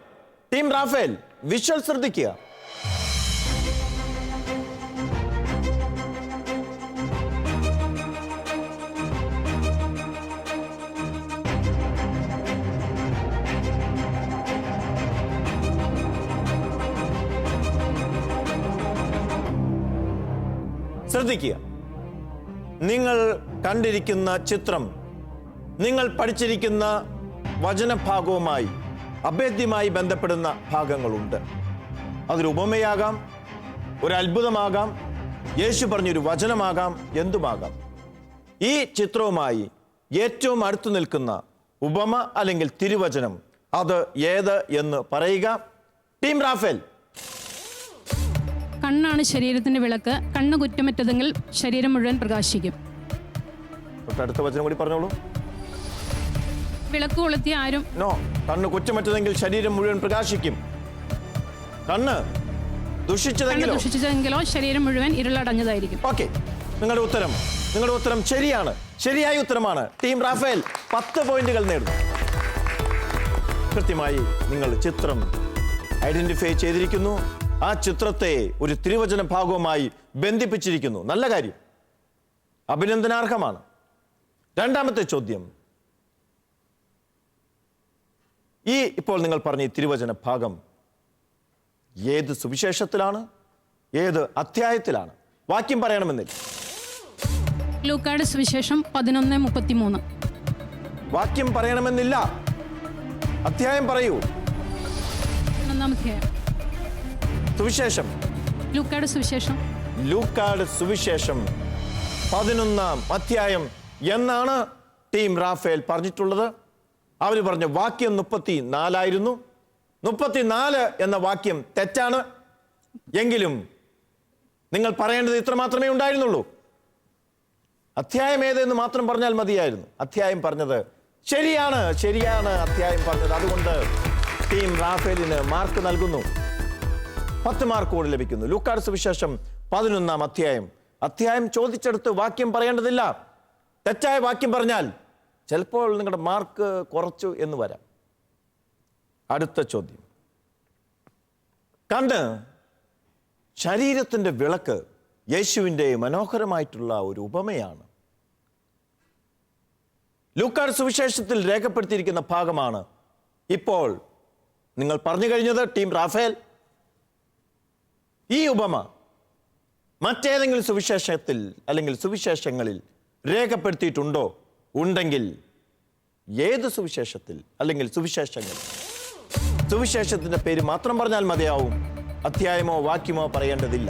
ടീം റാഫേൽ, വിഷ്വൽ ശ്രദ്ധിക്കുക. ശ്രദ്ധിക്കുക. നിങ്ങൾ കണ്ടിരിക്കുന്ന ചിത്രം നിങ്ങൾ പഠിച്ചിരിക്കുന്ന വചനഭാഗവുമായി അഭേദ്യമായി ബന്ധപ്പെടുന്ന ഭാഗങ്ങളുണ്ട്. അതൊരു ഉപമയാകാം, ഒരു അത്ഭുതമാകാം, യേശു പറഞ്ഞൊരു വചനമാകാം, എന്തുമാകാം. ഈ ചിത്രവുമായി ഏറ്റവും അടുത്തു നിൽക്കുന്ന ഉപമ അല്ലെങ്കിൽ തിരുവചനം അത് ഏത് എന്ന് പറയുക. Team Raphael. കണ്ണാണ് ശരീരത്തിന്റെ വിളക്ക്. കണ്ണ് കുറ്റമറ്റതെങ്കിൽ ശരീരം മുഴുവൻ പ്രകാശിക്കും. തൊട്ടടുത്ത വചനം കൂടി പറഞ്ഞോളൂ. വിളക്ക് കൊളുത്തി ആരും നോ. കണ്ണ് കുറ്റമറ്റതെങ്കിൽ ശരീരം മുഴുവൻ പ്രകാശിക്കും. കണ്ണ് ദുഷിച്ചതെങ്കിലോ ശരീരം മുഴുവൻ ഇരുളടഞ്ഞതായിരിക്കും. ഓക്കെ, നിങ്ങളുടെ ഉത്തരം ശരിയാണ്, ശരിയായ ഉത്തരമാണ്. ടീം റാഫേൽ 10 പോയിന്റുകൾ നേടുന്നു. കൃത്യമായി നിങ്ങൾ ചിത്രം ഐഡന്റിഫൈ ചെയ്തിരിക്കുന്നു. ആ ചിത്രത്തെ ഒരു തിരുവചന ഭാഗവുമായി ബന്ധിപ്പിച്ചിരിക്കുന്നു. നല്ല കാര്യം, അഭിനന്ദനാർഹമാണ്. രണ്ടാമത്തെ ചോദ്യം. ഇപ്പോൾ നിങ്ങൾ പറഞ്ഞ ഈ തിരുവചന ഭാഗം ഏത് സുവിശേഷത്തിലാണ്, ഏത് അധ്യായത്തിലാണ്? വാക്യം പറയണമെന്നില്ല. ലൂക്കായുടെ സുവിശേഷം 11:33. വാക്യം പറയണമെന്നില്ല, അധ്യായം പറയൂ. 11-ാം അധ്യായം. സുവിശേഷം ലൂക്കായുടെ സുവിശേഷം ലൂക്കാട് സുവിശേഷം 11-ാം അധ്യായം എന്നാണ് ടീം റാഫേൽ പറഞ്ഞിട്ടുള്ളത്. അവർ പറഞ്ഞ വാക്യം 34 34 എന്ന വാക്യം തെറ്റാണ്. എങ്കിലും നിങ്ങൾ പറയേണ്ടത് ഇത്ര മാത്രമേ ഉണ്ടായിരുന്നുള്ളൂ. അധ്യായം ഏതെന്ന് മാത്രം പറഞ്ഞാൽ മതിയായിരുന്നു. അധ്യായം പറഞ്ഞത് ശരിയാണ്, അധ്യായം പറഞ്ഞത്. അതുകൊണ്ട് ടീം റാഫേലിന് മാർക്ക് നൽകുന്നു. 10 മാർക്ക് കൂടി ലഭിക്കുന്നു. ലൂക്കാട് സുവിശേഷം 11-ാം അധ്യായം ചോദിച്ചെടുത്ത് വാക്യം പറയേണ്ടതില്ല. തെറ്റായ വാക്യം പറഞ്ഞാൽ ചിലപ്പോൾ നിങ്ങളുടെ മാർക്ക് കുറച്ചു എന്ന് വരാം. അടുത്ത ചോദ്യം. കണ്ണ് ശരീരത്തിൻ്റെ വിളക്ക് യേശുവിൻ്റെ മനോഹരമായിട്ടുള്ള ഒരു ഉപമയാണ്. ലൂക്കാട് സുവിശേഷത്തിൽ രേഖപ്പെടുത്തിയിരിക്കുന്ന ഭാഗമാണ് ഇപ്പോൾ നിങ്ങൾ പറഞ്ഞു കഴിഞ്ഞത് ടീം റാഫേൽ. ഈ ഉപമ മറ്റേതെങ്കിലും സുവിശേഷത്തിൽ അല്ലെങ്കിൽ സുവിശേഷങ്ങളിൽ രേഖപ്പെടുത്തിയിട്ടുണ്ടോ? ഉണ്ടെങ്കിൽ ഏത് സുവിശേഷത്തിൽ അല്ലെങ്കിൽ സുവിശേഷങ്ങൾ? സുവിശേഷത്തിൻ്റെ പേര് മാത്രം പറഞ്ഞാൽ മതിയാവും, അധ്യായമോ വാക്യമോ പറയേണ്ടതില്ല.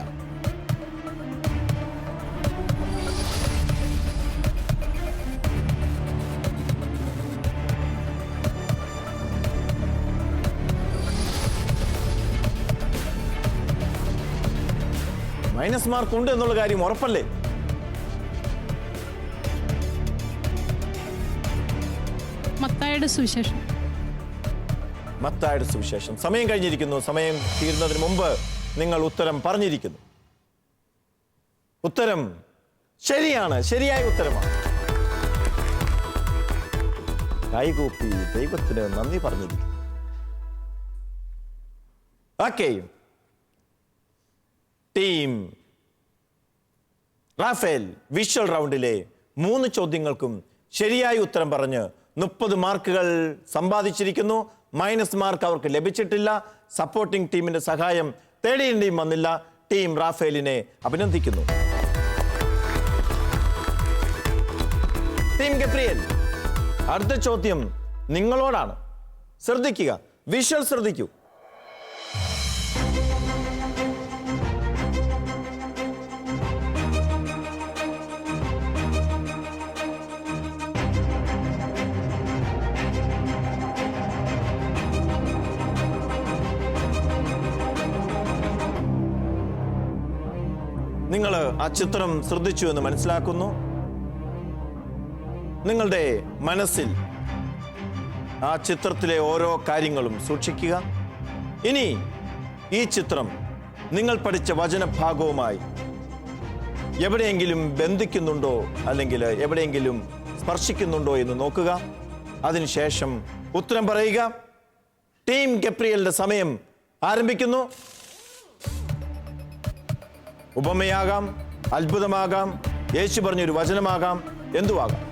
മൈനസ് മാർക്ക് ഉണ്ട് എന്നുള്ള കാര്യം ഉറപ്പല്ലേ? മത്തായിയുടെ സുവിശേഷം. മത്തായിയുടെ സുവിശേഷം. സമയം കഴിഞ്ഞിരിക്കുന്നു. സമയം തീരുന്നതിന് മുമ്പ് നിങ്ങൾ ഉത്തരം പറഞ്ഞിരിക്കുന്നു. ഉത്തരം ശരിയാണ്, ശരിയായ ഉത്തരമാണ്. കൈകൂപ്പി ദൈവത്തിന് നന്ദി പറഞ്ഞിരിക്കുന്നു. ഓക്കെ, ടീം റാഫേൽ വിഷ്വൽ റൗണ്ടിലെ 3 ചോദ്യങ്ങൾക്കും ശരിയായ ഉത്തരം പറഞ്ഞ് 30 മാർക്കുകൾ സമ്പാദിച്ചിരിക്കുന്നു. മൈനസ് മാർക്ക് അവർക്ക് ലഭിച്ചിട്ടില്ല. സപ്പോർട്ടിംഗ് ടീമിന്റെ സഹായം തേടിയും വന്നില്ല. ടീം റാഫേലിനെ അഭിനന്ദിക്കുന്നു. ടീം ഗബ്രിയേൽ, അടുത്ത ചോദ്യം നിങ്ങളോടാണ്. ശ്രദ്ധിക്കുക, വിഷ്വൽ ശ്രദ്ധിക്കൂ. നിങ്ങൾ ആ ചിത്രം ശ്രദ്ധിച്ചു എന്ന് മനസ്സിലാക്കുന്നു. നിങ്ങളുടെ മനസ്സിൽ ആ ചിത്രത്തിലെ ഓരോ കാര്യങ്ങളും സൂക്ഷിക്കുക. ഇനി ഈ ചിത്രം നിങ്ങൾ പഠിച്ച വചനഭാഗവുമായി എവിടെയെങ്കിലും ബന്ധിക്കുന്നുണ്ടോ അല്ലെങ്കിൽ എവിടെയെങ്കിലും സ്പർശിക്കുന്നുണ്ടോ എന്ന് നോക്കുക. അതിനുശേഷം ഉത്തരം പറയുക. ടീം ഗബ്രിയേലിന്റെ സമയം ആരംഭിക്കുന്നു. ഉപമയാകാം, അത്ഭുതമാകാം, യേശു പറഞ്ഞൊരു വചനമാകാം, എന്തുവാകാം.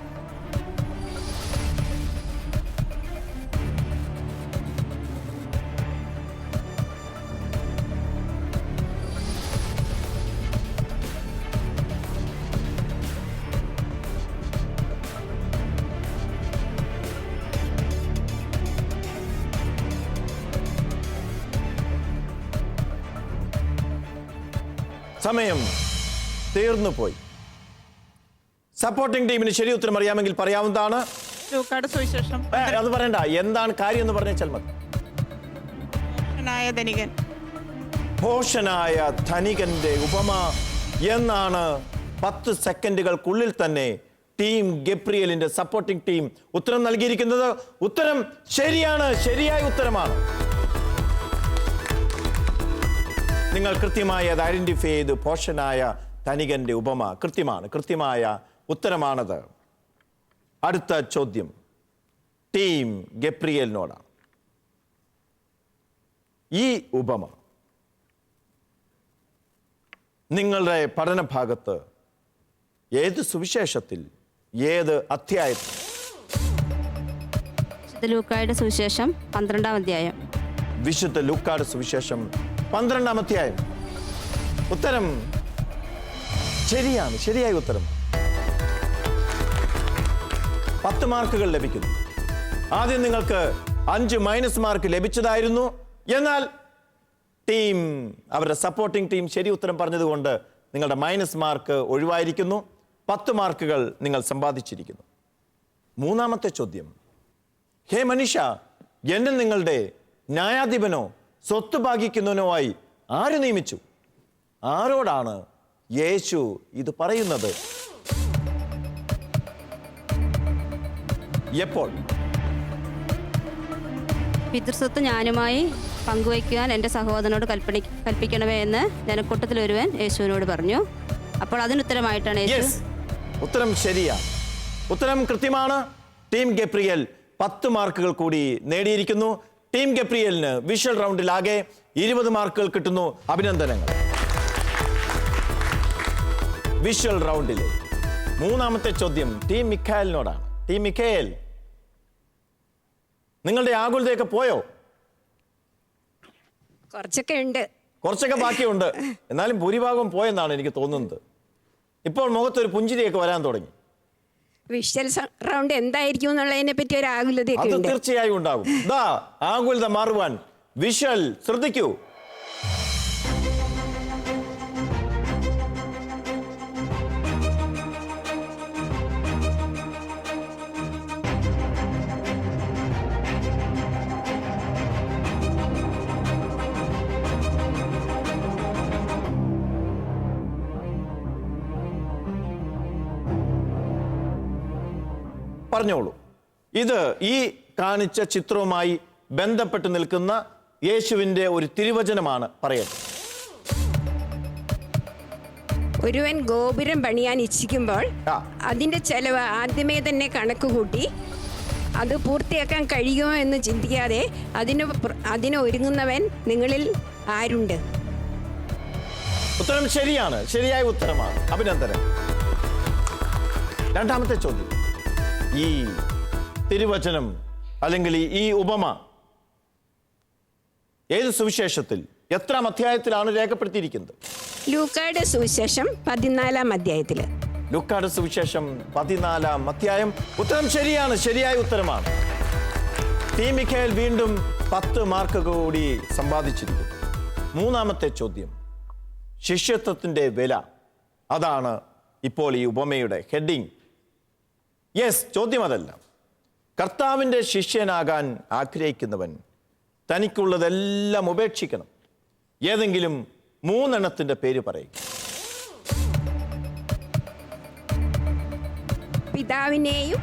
സമയം തീർന്നു പോയി. സപ്പോർട്ടിംഗ് ടീമിന് ശരി ഉത്തരം അറിയാമെങ്കിൽ പറയാവുന്നതാണ്. ലൂക്കായുടെ സുവിശേഷം അത് പറയണ്ട, എന്താണ് കാര്യം എന്ന് പറഞ്ഞാൽ മതി. ധനികൻ. ഭോഷനായ ധനികന്റെ ഉപമ എന്നാണ് 10 സെക്കൻഡുകൾക്കുള്ളിൽ തന്നെ ടീം ഗബ്രിയേലിന്റെ സപ്പോർട്ടിംഗ് ടീം ഉത്തരം നൽകിയിരിക്കുന്നത്. ഉത്തരം ശരിയാണ്, ശരിയായ ഉത്തരമാണ്. നിങ്ങൾ കൃത്യമായി അത് ഐഡന്റിഫൈ ചെയ്ത് ഭോഷനായ ധനികന്റെ ഉപമ കൃത്യമായ ഉത്തരമാണത്. അടുത്ത ചോദ്യം ടീം ഗബ്രിയേലിനോടാണ്. ഈ ഉപമ നിങ്ങളുടെ പഠനഭാഗത്ത് ഏത് സുവിശേഷത്തിൽ, ഏത് അധ്യായത്തിൽ? ലൂക്കായുടെ സുവിശേഷം 12-ാം അധ്യായം. വിശുദ്ധ ലൂക്കാട് സുവിശേഷം 12-ാം അധ്യായം. ഉത്തരം ശരിയാണ്, ശരിയായ ഉത്തരം. 10 മാർക്കുകൾ ലഭിക്കുന്നു. ആദ്യം നിങ്ങൾക്ക് 5 മൈനസ് മാർക്ക് ലഭിച്ചതായിരുന്നു. എന്നാൽ അവരുടെ സപ്പോർട്ടിംഗ് ടീം ശരി ഉത്തരം പറഞ്ഞതുകൊണ്ട് നിങ്ങളുടെ മൈനസ് മാർക്ക് ഒഴിവായിരിക്കുന്നു. 10 മാർക്കുകൾ നിങ്ങൾ സമ്പാദിച്ചിരിക്കുന്നു. മൂന്നാമത്തെ ചോദ്യം. ഹേ മനുഷ്യ, എന്നെ നിങ്ങളുടെ ന്യായാധിപനോ സ്വത്ത് ഭാഗിക്കുന്നവനോ ആയി ആര് നിയമിച്ചു? ആരോടാണ് യേശു ഇത് പറയുന്നത്? എപ്പോൾ? പിതൃസ്വത്ത് ഞാനുമായി പങ്കുവയ്ക്കുവാൻ എൻ്റെ സഹോദരനോട് കൽപ്പിക്കണമേ എന്ന് ജനക്കൂട്ടത്തിൽ ഒരുവൻ യേശുവിനോട് പറഞ്ഞു. അപ്പോൾ അതിനുത്തരമായിട്ടാണ് യേശു. ഉത്തരം ശരിയാണ്. ഉത്തരം കൃത്യമാണ്. ടീം ഗബ്രിയേൽ 10 മാർക്കുകൾ കൂടി നേടിയിരിക്കുന്നു. ടീം ഗബ്രിയേലിന് വിഷ്വൽ റൗണ്ടിൽ ആകെ 20 മാർക്കുകൾ കിട്ടുന്നു. അഭിനന്ദനങ്ങൾ. വിഷ്വൽ റൗണ്ടിലെ മൂന്നാമത്തെ ചോദ്യം ടീം മിഖായലിനോടാണ്. ടീം മിഖായൽ, നിങ്ങളുടെ ആകുലതയൊക്കെ പോയോ? കുറച്ചൊക്കെ ബാക്കിയുണ്ട്. എന്നാലും ഭൂരിഭാഗം പോയെന്നാണ് എനിക്ക് തോന്നുന്നത്. ഇപ്പോൾ മുഖത്തൊരു പുഞ്ചിരിയൊക്കെ വരാൻ തുടങ്ങി. വിഷ്വൽ റൗണ്ട് എന്തായിരിക്കും എന്നുള്ളതിനെ പറ്റി ഒരു ആകുലത അത് തീർച്ചയായും ഉണ്ടാകും. ആകുലത മാറുവാൻ വിഷ്വൽ ശ്രദ്ധിക്കൂ. പറഞ്ഞോളൂ. ഇത് ഈ കാണിച്ച ചിത്രവുമായി ബന്ധപ്പെട്ട് നിൽക്കുന്ന യേശുവിന്റെ ഒരു തിരുവചനമാണ്. പറയട്ടെ. ഒരുവൻ ഗോപുരം പണിയാൻ ഇച്ഛിക്കുമ്പോൾ അതിന്റെ ചെലവ് ആദ്യമേ തന്നെ കണക്ക് കൂട്ടി അത് പൂർത്തിയാക്കാൻ കഴിയുമോ എന്ന് ചിന്തിക്കാതെ അതിന് ഒരുങ്ങുന്നവൻ നിങ്ങളിൽ ആരുണ്ട്? ഉത്തരം ശരിയാണ്. ശരിയായ ഉത്തരമാണ്. അഭിനന്ദനം. രണ്ടാമത്തെ ചോദ്യം. ഈ തിരുവചനം അല്ലെങ്കിൽ ഈ ഉപമ ഏത് സുവിശേഷത്തിൽ എത്രാം അധ്യായത്തിലാണ് രേഖപ്പെടുത്തിയിരിക്കുന്നത്? ലൂക്കായുടെ സുവിശേഷം 14-ാം അധ്യായത്തിൽ. ലൂക്കായുടെ സുവിശേഷം 14-ാം അധ്യായം. ഉത്തരം ശരിയാണ്. ശരിയായ ഉത്തരമാണ്. ടീം മിഖായേൽ വീണ്ടും 10 മാർക്ക് കൂടി സമ്പാദിച്ചിരിക്കുന്നു. മൂന്നാമത്തെ ചോദ്യം. ശിഷ്യത്വത്തിന്റെ വില. അതാണ് ഇപ്പോൾ ഈ ഉപമയുടെ ഹെഡിങ്. ചോദ്യം അതല്ല. കർത്താവിൻ്റെ ശിഷ്യനാകാൻ ആഗ്രഹിക്കുന്നവൻ തനിക്കുള്ളതെല്ലാം ഉപേക്ഷിക്കണം. ഏതെങ്കിലും 3 എണ്ണത്തിന്റെ പേര് പറയും. പിതാവിനെയും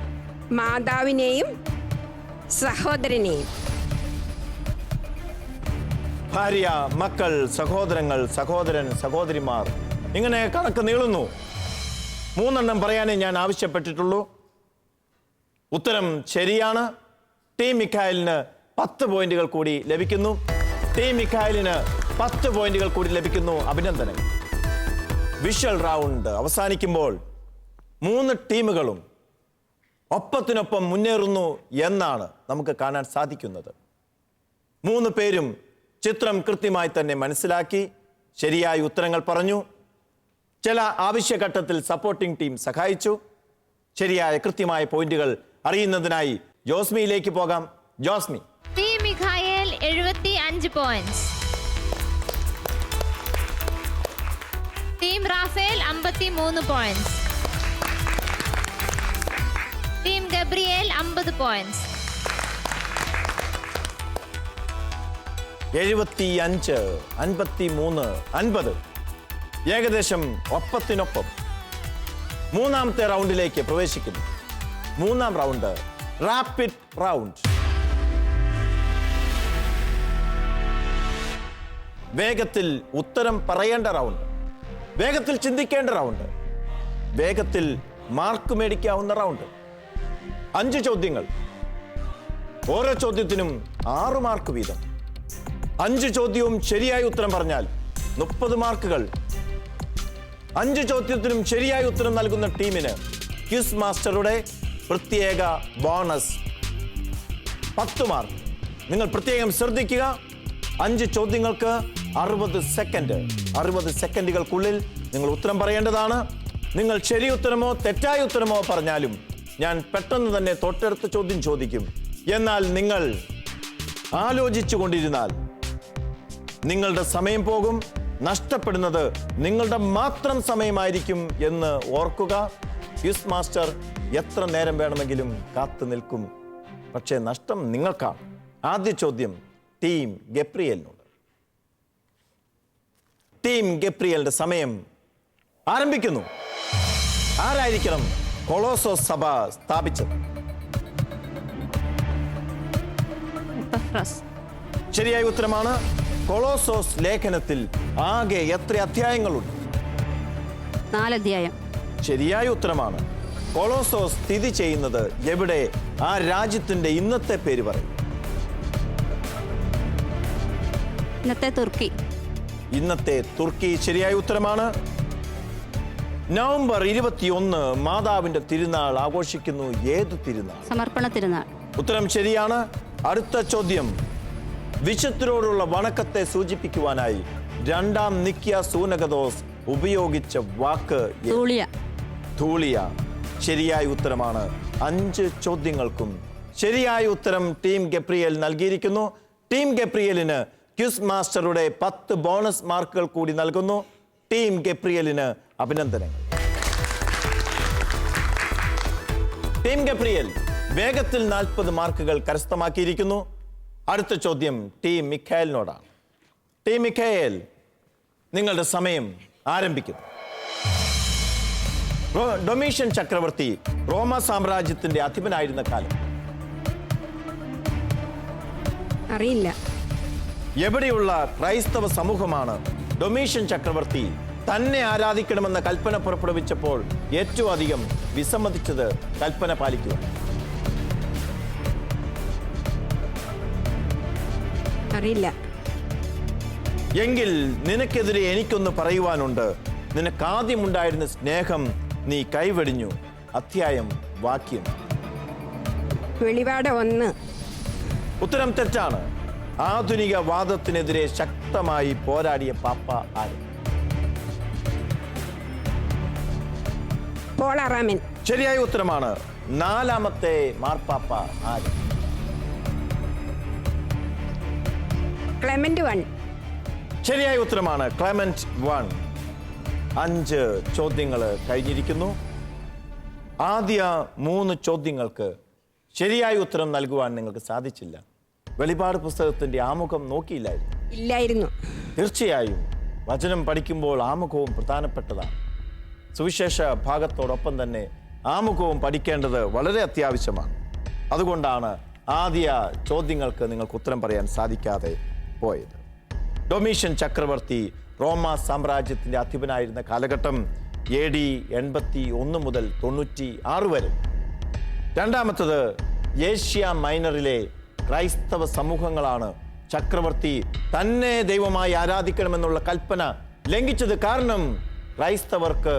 മാതാവിനെയും സഹോദരനെയും. ഭാര്യ, മക്കൾ, സഹോദരങ്ങൾ, സഹോദരൻ, സഹോദരിമാർ, ഇങ്ങനെ കണക്ക് നീളുന്നു. 3 എണ്ണം പറയാനേ ഞാൻ ആവശ്യപ്പെട്ടിട്ടുള്ളൂ. ഉത്തരം ശരിയാണ്. ടീം മിഖായലിന് 10 പോയിന്റുകൾ കൂടി ലഭിക്കുന്നു. ടീം മിഖായലിന് 10 പോയിന്റുകൾ കൂടി ലഭിക്കുന്നു. അഭിനന്ദനങ്ങൾ. വിഷ്വൽ റൗണ്ട് അവസാനിക്കുമ്പോൾ 3 ടീമുകളും ഒപ്പത്തിനൊപ്പം മുന്നേറുന്നു എന്നാണ് നമുക്ക് കാണാൻ സാധിക്കുന്നത്. 3 പേരും ചിത്രം കൃത്യമായി തന്നെ മനസ്സിലാക്കി ശരിയായ ഉത്തരങ്ങൾ പറഞ്ഞു. ചില ആവശ്യഘട്ടത്തിൽ സപ്പോർട്ടിംഗ് ടീം സഹായിച്ചു. ശരിയായ കൃത്യമായ പോയിന്റുകൾ അറിയുന്നതിനായി ജോസ്മിയിലേക്ക് പോകാം. Josmi. Team Michael 75 points. Team Raphael 53 points. Team Gabriel 50 points. 75, 53, 50 ഏകദേശം ഒപ്പത്തിനൊപ്പം മൂന്നാമത്തെ റൗണ്ടിലേക്ക് പ്രവേശിക്കുന്നു. 3-ാം റൗണ്ട് റാപ്പിഡ് റൗണ്ട്. വേഗത്തിൽ ഉത്തരം പറയേണ്ട റൗണ്ട്, വേഗത്തിൽ ചിന്തിക്കേണ്ട റൗണ്ട്, വേഗത്തിൽ മാർക്ക് മേടിക്കാവുന്ന റൗണ്ട്. 5 ചോദ്യങ്ങൾ. ഓരോ ചോദ്യത്തിനും 6 മാർക്ക് വീതം. 5 ചോദ്യവും ശരിയായ ഉത്തരം പറഞ്ഞാൽ 30 മാർക്കുകൾ. 5 ചോദ്യത്തിനും ശരിയായ ഉത്തരം നൽകുന്ന ടീമിന് ക്വിസ് മാസ്റ്ററുടെ പ്രത്യേക ബോണസ് 10 മാർക്ക്. നിങ്ങൾ പ്രത്യേകം ശ്രദ്ധിക്കുക. 5 ചോദ്യങ്ങൾക്ക് 60 സെക്കൻഡ്. 60 സെക്കൻഡുകൾക്കുള്ളിൽ നിങ്ങൾ ഉത്തരം പറയേണ്ടതാണ്. നിങ്ങൾ ശരി ഉത്തരമോ തെറ്റായ ഉത്തരമോ പറഞ്ഞാലും ഞാൻ പെട്ടെന്ന് തന്നെ തൊട്ടടുത്ത ചോദ്യം ചോദിക്കും. എന്നാൽ നിങ്ങൾ ആലോചിച്ചു കൊണ്ടിരുന്നാൽ നിങ്ങളുടെ സമയം പോകും. നഷ്ടപ്പെടുന്നത് നിങ്ങളുടെ മാത്രം സമയമായിരിക്കും എന്ന് ഓർക്കുക. ക്വിസ് മാസ്റ്റർ എത്ര നേരം വേണമെങ്കിലും കാത്തു നിൽക്കും. പക്ഷേ നഷ്ടം നിങ്ങൾക്കാണ്. ആദ്യ ചോദ്യം ടീം ഗബ്രിയേലിനോട്. ടീം ഗബ്രിയേലിന്റെ സമയം ആരംഭിക്കുന്നു. ആരായിരിക്കണം കൊളോസോസ് സഭ സ്ഥാപിച്ചത്? എപ്പഫ്രാസ്. ശരിയായ ഉത്തരമാണ്. കൊളോസോസ് ലേഖനത്തിൽ ആകെ എത്ര അധ്യായങ്ങളുണ്ട്? 4 അധ്യായം. ശരിയായ ഉത്തരമാണ്. കൊളോസോസ് സ്ഥിതി ചെയ്യുന്നത് എവിടെ? ആ രാജ്യത്തിന്റെ ഇന്നത്തെ പേര് പറയും. ഇന്നത്തെ തുർക്കി. ഇന്നത്തെ തുർക്കി. ശരിയായ ഉത്തരമാണ്. നവംബർ 21 മാതാവിന്റെ തിരുനാൾ ആഘോഷിക്കുന്നു. ഏത് തിരുനാൾ? സമർപ്പണ തിരുനാൾ. ഉത്തരം ശരിയാണ്. അടുത്ത ചോദ്യം വിശുദ്ധരോടുള്ള വണക്കത്തെ സൂചിപ്പിക്കുവാനായി രണ്ടാം നിക്കിയ സൂനകദോസ് ഉപയോഗിച്ച വാക്ക് തൂളിയ. ധൂളിയ. ശരിയായ ഉത്തരമാണ്. 5 ചോദ്യങ്ങൾക്കും ശരിയായ ഉത്തരം ടീം ഗബ്രിയേൽ നൽകിയിരിക്കുന്നു. ടീം ഗബ്രിയേലിന് ക്വിസ് മാസ്റ്ററുടെ 10 ബോണസ് മാർക്കുകൾ കൂടി നൽകുന്നു. ടീം ഗബ്രിയേലിന് അഭിനന്ദനങ്ങൾ. ടീം ഗബ്രിയേൽ വേഗത്തിൽ 40 മാർക്കുകൾ കരസ്ഥമാക്കിയിരിക്കുന്നു. അടുത്ത ചോദ്യം ടീം മിഖായലിനോടാണ്. ടീം മിഖായൽ, നിങ്ങളുടെ സമയം ആരംഭിക്കുന്നു. ഡൊമീഷ്യൻ ചക്രവർത്തി റോമ സാമ്രാജ്യത്തിന്റെ അധിപനായിരുന്ന കാലം? അറിയില്ല. എവിടെയുള്ള ക്രൈസ്തവ സമൂഹമാണ് ഡൊമീഷ്യൻ ചക്രവർത്തി തന്നെ ആരാധിക്കണമെന്ന കൽപ്പന പുറപ്പെടുവിച്ചപ്പോൾ ഏറ്റവും അധികം വിസമ്മതിച്ചത് കൽപ്പന പാലിക്കുക? അറിയില്ല. എങ്കിൽ നിനക്കെതിരെ എനിക്കൊന്ന് പറയുവാനുണ്ട്. നിനക്കാദ്യമുണ്ടായിരുന്ന സ്നേഹം നീ കൈവെടിഞ്ഞു. അധ്യായം, വാക്യം? വെളിപാട് 1. ഉത്തരം തെറ്റാണ്. ആധുനിക വാദത്തിനെതിരെ ശക്തമായി പോരാടിയ പാപ്പ ആര്? പോൾ ആറാമൻ. ശരിയായ ഉത്തരമാണ്. 4ാമത്തെ മാർപ്പാപ്പ ആര്? ക്ലെമന്റ് 1. ശരിയായ ഉത്തരമാണ്. ക്ലെമന്റ് 1. 5 ചോദ്യങ്ങൾ കഴിഞ്ഞിരിക്കുന്നു. ആദ്യ 3 ചോദ്യങ്ങൾക്ക് ശരിയായ ഉത്തരം നൽകുവാൻ നിങ്ങൾക്ക് സാധിച്ചില്ല. വെളിപാട് പുസ്തകത്തിന്റെ ആമുഖം നോക്കിയില്ലായിരുന്നു? ഇല്ലായിരുന്നു. തീർച്ചയായും വചനം പഠിക്കുമ്പോൾ ആമുഖവും പ്രധാനപ്പെട്ടതാണ്. സുവിശേഷ ഭാഗത്തോടൊപ്പം തന്നെ ആമുഖവും പഠിക്കേണ്ടത് വളരെ അത്യാവശ്യമാണ്. അതുകൊണ്ടാണ് ആദ്യ ചോദ്യങ്ങൾക്ക് നിങ്ങൾക്ക് ഉത്തരം പറയാൻ സാധിക്കാതെ പോയത്. ഡൊമീഷ്യൻ ചക്രവർത്തി റോമ സാമ്രാജ്യത്തിന്റെ അധിപനായിരുന്ന കാലഘട്ടം AD 81 മുതൽ 96 വരെ. രണ്ടാമത്തത് ഏഷ്യ മൈനറിലെ ക്രൈസ്തവ സമൂഹങ്ങളാണ് ചക്രവർത്തി തന്നെ ദൈവമായി ആരാധിക്കണമെന്നുള്ള കൽപ്പന ലംഘിച്ചത്. കാരണം ക്രൈസ്തവർക്ക്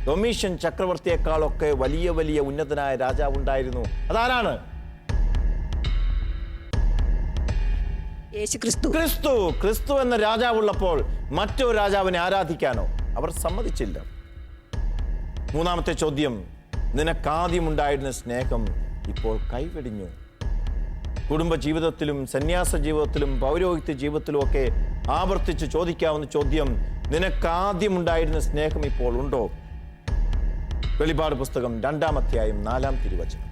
ഡൊമീഷ്യൻ ചക്രവർത്തിയെക്കാളൊക്കെ വലിയ വലിയ ഉന്നതനായ രാജാവുണ്ടായിരുന്നു. അതാരാണ്? യേശുക്രിസ്തു. ക്രിസ്തു എന്ന രാജാവുള്ളപ്പോൾ മറ്റൊരു രാജാവിനെ ആരാധിക്കാനോ അവർ സമ്മതിച്ചില്ല. മൂന്നാമത്തെ ചോദ്യം, നിനക്കാദ്യമുണ്ടായിരുന്ന സ്നേഹം ഇപ്പോൾ കൈവെടിഞ്ഞു. കുടുംബ ജീവിതത്തിലും സന്യാസ ജീവിതത്തിലും പൗരോഹിത്യ ജീവിതത്തിലും ഒക്കെ ആവർത്തിച്ച് ചോദിക്കാവുന്ന ചോദ്യം, നിനക്കാദ്യമുണ്ടായിരുന്ന സ്നേഹം ഇപ്പോൾ ഉണ്ടോ? വെളിപാട് പുസ്തകം 2-ാം അധ്യായം 4-ാം തിരുവചനം.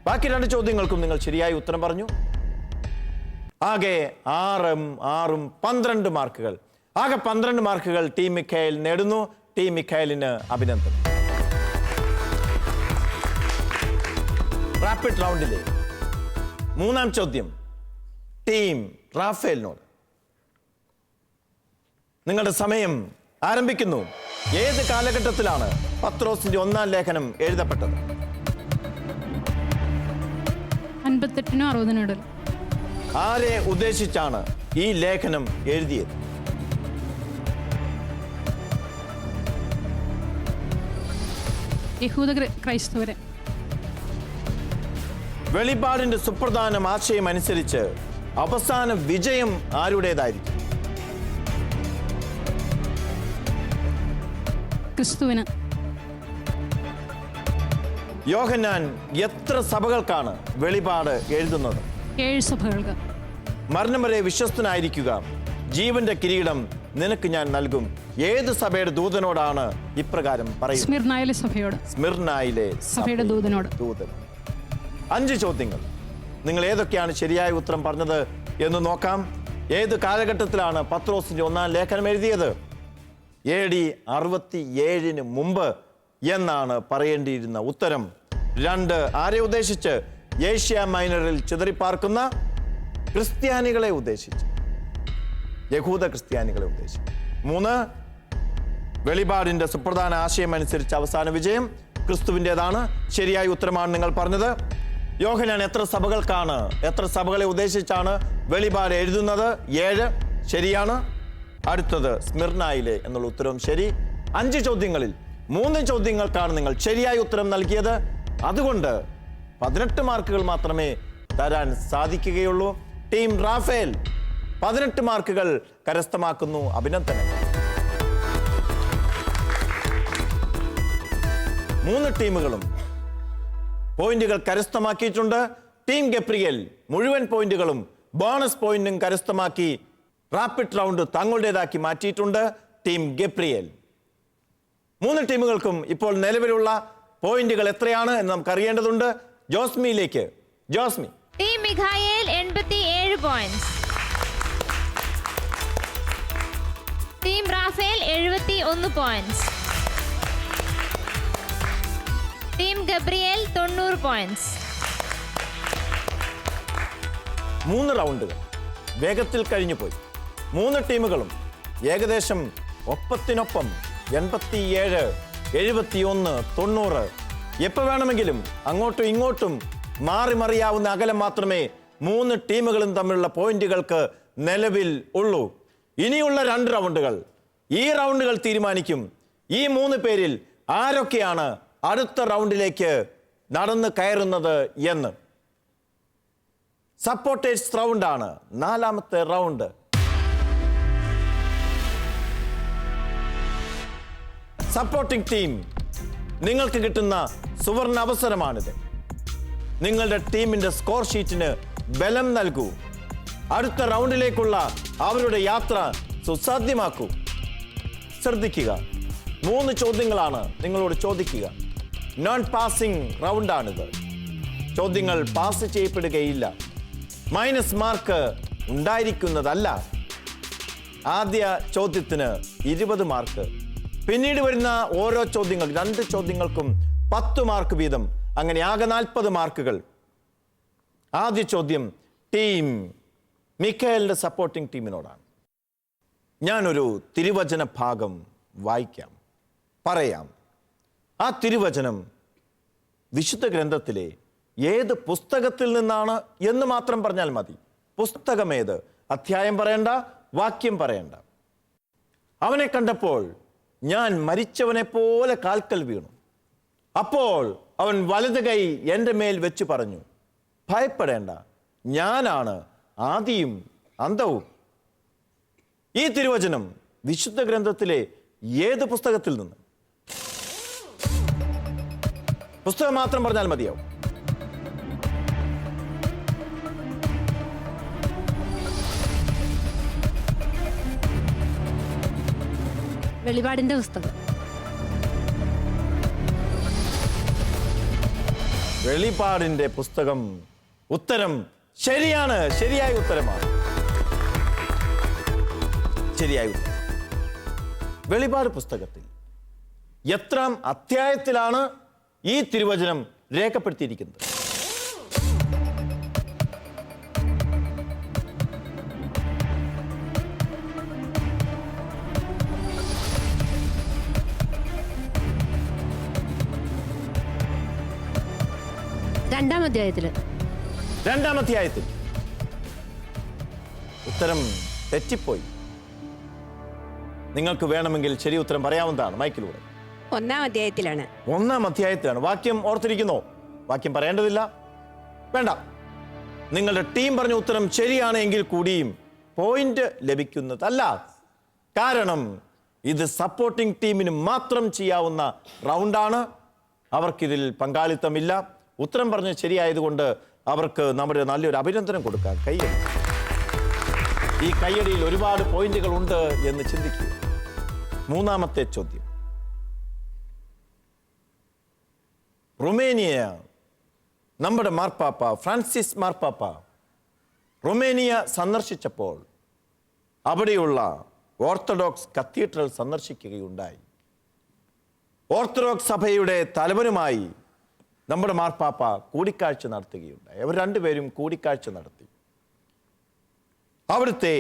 ബാക്കി 2 ചോദ്യങ്ങൾക്കും നിങ്ങൾ ശരിയായ ഉത്തരം പറഞ്ഞു. ആകെ 6 12 മാർക്കുകൾ. ആകെ 12 മാർക്കുകൾ ടീം മിഖായൽ നേടുന്നു. ടീം മിഖായലിന് അഭിനന്ദനം. റാപ്പിഡ് റൗണ്ടിലെ 3-ാം ചോദ്യം ടീം റാഫേലിനോട്. നിങ്ങളുടെ സമയം ആരംഭിക്കുന്നു. ഏത് കാലഘട്ടത്തിലാണ് പത്രോസിന്റെ 1-ാം ലേഖനം എഴുതപ്പെട്ടത്? 58-നും 60-നും ഇടയിൽ. ആരെ ഉദ്ദേശിച്ചാണ് ഈ ലേഖനം എഴുതിയത്? യഹൂദ ക്രൈസ്തവരെ. വെളിപാടിന്റെ സുപ്രധാന ആശയം അനുസരിച്ച് അവസാന വിജയം ആരുടേതായിരിക്കും? ക്രിസ്തുവിന്. യോഹന്നാൻ എത്ര സഭകൾക്കാണ് വെളിപാട് എഴുതുന്നത്? 7 സഭകൾക്ക്. മരണം വരെ വിശ്വസ്തനായിരിക്കുക, ജീവന്റെ കിരീടം നിനക്ക് ഞാൻ നൽകും. ഏത് സഭയുടെ ദൂതനോടാണ് ഇപ്രകാരം പറയുന്നത്? സ്മിർനായിലെ സഭയോട്. സ്മിർനായിലെ സഭയുടെ ദൂതനോട്. 5 ചോദ്യങ്ങൾ. നിങ്ങൾ ഏതൊക്കെയാണ് ശരിയായ ഉത്തരം പറഞ്ഞത് എന്ന് നോക്കാം. ഏത് കാലഘട്ടത്തിലാണ് പത്രോസിന്റെ 1-ാം ലേഖനം എഴുതിയത്? AD 67 മുമ്പ് എന്നാണ് പറയേണ്ടിയിരുന്ന ഉത്തരം. 2, ആരെ ഉദ്ദേശിച്ച്? ഏഷ്യ മൈനറിൽ ചിതറിപ്പാർക്കുന്ന ക്രിസ്ത്യാനികളെ ഉദ്ദേശിച്ച്, യഹൂദ ക്രിസ്ത്യാനികളെ ഉദ്ദേശിച്ച്. 3, വെളിപാടിന്റെ സുപ്രധാന ആശയം അനുസരിച്ച് അവസാന വിജയം ക്രിസ്തുവിൻ്റെതാണ്. ശരിയായ ഉത്തരമാണ് നിങ്ങൾ പറഞ്ഞത്. യോഹന്നാൻ എത്ര സഭകളെ ഉദ്ദേശിച്ചാണ് വെളിപാട് എഴുതുന്നത്? 7, ശരിയാണ്. അടുത്തത് സ്മിർനായിലെ എന്നുള്ള ഉത്തരവും ശരി. 5 ചോദ്യങ്ങളിൽ 3 ചോദ്യങ്ങൾക്കാണ് നിങ്ങൾ ശരിയായ ഉത്തരം നൽകിയത്. അതുകൊണ്ട് 18 മാർക്കുകൾ മാത്രമേ തരാൻ സാധിക്കുകയുള്ളൂ. ടീം റാഫേൽ 18 മാർക്കുകൾ കരസ്ഥമാക്കുന്നു. അഭിനന്ദനം. 3 ടീമുകളും പോയിന്റുകൾ കരസ്ഥമാക്കിയിട്ടുണ്ട്. ടീം ഗബ്രിയേൽ മുഴുവൻ പോയിന്റുകളും ബോണസ് പോയിന്റും കരസ്ഥമാക്കി റാപ്പിഡ് റൗണ്ട് തങ്ങളുടേതാക്കി മാറ്റിയിട്ടുണ്ട്. ടീം ഗബ്രിയേൽ 3 ടീമുകൾക്കും ഇപ്പോൾ നിലവിലുള്ള പോയിന്റുകൾ എത്രയാണ് എന്ന് നമുക്ക് അറിയേണ്ടതുണ്ട്. ജോസ്മിയിലേക്ക്. Josmi. Team Mikhael 87 points. Team Raphael 71 points. Team Gabriel 90 points. 3 റൗണ്ടുകൾ വേഗത്തിൽ കഴിഞ്ഞു പോയി. 3 ടീമുകളും ഏകദേശം ഒപ്പത്തിനൊപ്പം 87, 71, 90. എപ്പോൾ വേണമെങ്കിലും അങ്ങോട്ടും ഇങ്ങോട്ടും മാറി മറിയാവുന്ന അകലം മാത്രമേ 3 ടീമുകളും തമ്മിലുള്ള പോയിന്റുകൾക്ക് നിലവിൽ ഉള്ളൂ. ഇനിയുള്ള 2 റൗണ്ടുകൾ, ഈ റൗണ്ടുകൾ തീരുമാനിക്കും ഈ 3 പേരിൽ ആരൊക്കെയാണ് അടുത്ത റൗണ്ടിലേക്ക് നടന്ന് കയറുന്നത് എന്ന്. സപ്പോർട്ടേഴ്സ് റൗണ്ടാണ് 4ാമത്തെ റൗണ്ട്. സപ്പോർട്ടിംഗ് ടീം, നിങ്ങൾക്ക് കിട്ടുന്ന സുവർണ അവസരമാണിത്. നിങ്ങളുടെ ടീമിന്റെ സ്കോർ ഷീറ്റിന് ബലം നൽകൂ. അടുത്ത റൗണ്ടിലേക്കുള്ള അവരുടെ യാത്ര സുസാധ്യമാക്കൂ. ശ്രദ്ധിക്കുക, 3 ചോദ്യങ്ങളാണ് നിങ്ങളോട് ചോദിക്കുക. നോൺ പാസിംഗ് റൗണ്ടാണിത്. ചോദ്യങ്ങൾ പാസ് ചെയ്യപ്പെടുകയില്ല. മൈനസ് മാർക്ക് ഉണ്ടായിരിക്കുന്നതല്ല. ആദ്യ ചോദ്യത്തിന് 20 മാർക്ക്. പിന്നീട് വരുന്ന ഓരോ ചോദ്യങ്ങൾ 2 ചോദ്യങ്ങൾക്കും 10 മാർക്ക് വീതം. അങ്ങനെ ആകെ 40 മാർക്കുകൾ. ആദ്യ ചോദ്യം ടീം മിഖായേലിന്റെ സപ്പോർട്ടിംഗ് ടീമിനോടാണ്. ഞാനൊരു തിരുവചന ഭാഗം വായിക്കാം, പറയാം. ആ തിരുവചനം വിശുദ്ധ ഗ്രന്ഥത്തിലെ ഏത് പുസ്തകത്തിൽ നിന്നാണ് എന്ന് മാത്രം പറഞ്ഞാൽ മതി. പുസ്തകമേത്, അധ്യായം പറയണ്ട, വാക്യം പറയണ്ട. അവനെ കണ്ടപ്പോൾ ഞാൻ മരിച്ചവനെ പോലെ കാൽക്കൽ വീണു. അപ്പോൾ അവൻ വലത് കൈ എൻ്റെ മേൽ വെച്ച് പറഞ്ഞു, ഭയപ്പെടേണ്ട, ഞാനാണ് ആദിയും അന്തവും. ഈ തിരുവചനം വിശുദ്ധ ഗ്രന്ഥത്തിലെ ഏത് പുസ്തകത്തിൽ നിന്ന്? പുസ്തകം മാത്രം പറഞ്ഞാൽ മതിയാവും. വെളിപാടിന്റെ പുസ്തകം. വെളിപാടിന്റെ പുസ്തകം. ഉത്തരം ശരിയാണ്. ശരിയായ ഉത്തരമാണ്. ശരിയായ ഉത്തരം. വെളിപാട് പുസ്തകത്തിൽ എത്രാം അധ്യായത്തിലാണ് ഈ തിരുവചനം രേഖപ്പെടുത്തിയിരിക്കുന്നത്? രണ്ടാം അധ്യായത്തിൽ. 2ാം അധ്യായത്തിൽ. ഉത്തരം തെറ്റിപ്പോയി. നിങ്ങൾക്ക് വേണമെങ്കിൽ ശരി ഉത്തരം പറയാവുന്നതാണ് മൈക്കിലൂടെ. 1-ാം അധ്യായത്തിലാണ്. 1-ാം അധ്യായത്തിലാണ്. വാക്യം ഓർത്തിരിക്കുന്നോ? വാക്യം പറയേണ്ടതില്ല, വേണ്ട. നിങ്ങളുടെ ടീം പറഞ്ഞ ഉത്തരം ശരിയാണ് എങ്കിൽ കൂടിയും പോയിന്റ് ലഭിക്കുന്നതല്ല. കാരണം ഇത് സപ്പോർട്ടിംഗ് ടീമിന് മാത്രം ചെയ്യാവുന്ന റൗണ്ടാണ്. അവർക്കിതിൽ പങ്കാളിത്തമില്ല. ഉത്തരം പറഞ്ഞ് ശരിയായതുകൊണ്ട് അവർക്ക് നമ്മുടെ നല്ലൊരു അഭിനന്ദനം കൊടുക്കാം. കയ്യടി. ഈ കയ്യടിയിൽ ഒരുപാട് പോയിന്റുകൾ ഉണ്ട് എന്ന് ചിന്തിക്കുക. മൂന്നാമത്തെ ചോദ്യം. റുമേനിയ, നമ്മുടെ മാർപ്പാപ്പ ഫ്രാൻസിസ് മാർപ്പാപ്പ റുമേനിയ സന്ദർശിച്ചപ്പോൾ അവിടെയുള്ള ഓർത്തഡോക്സ് കത്തീഡ്രൽ സന്ദർശിക്കുകയുണ്ടായി. ഓർത്തഡോക്സ് സഭയുടെ തലവനുമായി നമ്മുടെ മാർപ്പാപ്പ കൂടിക്കാഴ്ച നടത്തുകയുണ്ടായി. അവർ രണ്ടുപേരും കൂടിക്കാഴ്ച നടത്തി. അവിടുത്തെ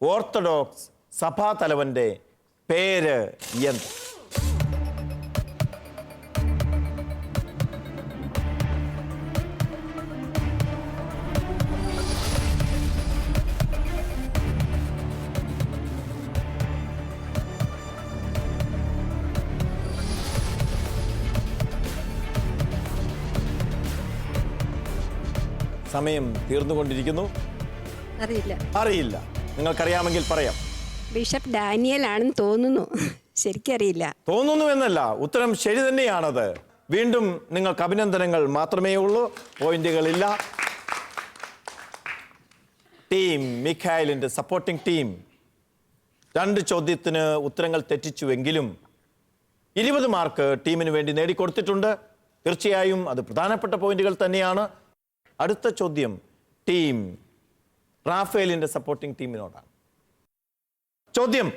ഓർത്തഡോക്സ് സഭാ തലവന്റെ പേര് എന്ത്? സമയം തീർന്നുകൊണ്ടിരിക്കുന്നു. അറിയില്ല. നിങ്ങൾക്കറിയാമെങ്കിൽ പറയാം. ബിഷപ്പ് ഡാനിയൽ ആണെന്ന് തോന്നുന്നു. ശരിക്കറിയില്ല. തോന്നുന്നു എന്നല്ല, ഉത്തരം ശരി തന്നെയാണത്. വീണ്ടും നിങ്ങൾക്ക് അഭിനന്ദനങ്ങൾ മാത്രമേ ഉള്ളൂ, പോയിന്റുകളില്ല. ടീം മിഖായലിന്റെ സപ്പോർട്ടിംഗ് ടീം 2 ചോദ്യത്തിന് ഉത്തരങ്ങൾ തെറ്റിച്ചുവെങ്കിലും 20 മാർക്ക് ടീമിന് വേണ്ടി നേടിക്കൊടുത്തിട്ടുണ്ട്. തീർച്ചയായും അത് പ്രധാനപ്പെട്ട പോയിന്റുകൾ തന്നെയാണ്. അടുത്ത ചോദ്യം ടീം റാഫേലിന്റെ സപ്പോർട്ടിംഗ് ടീമിനോടാണ്. ചോദ്യം: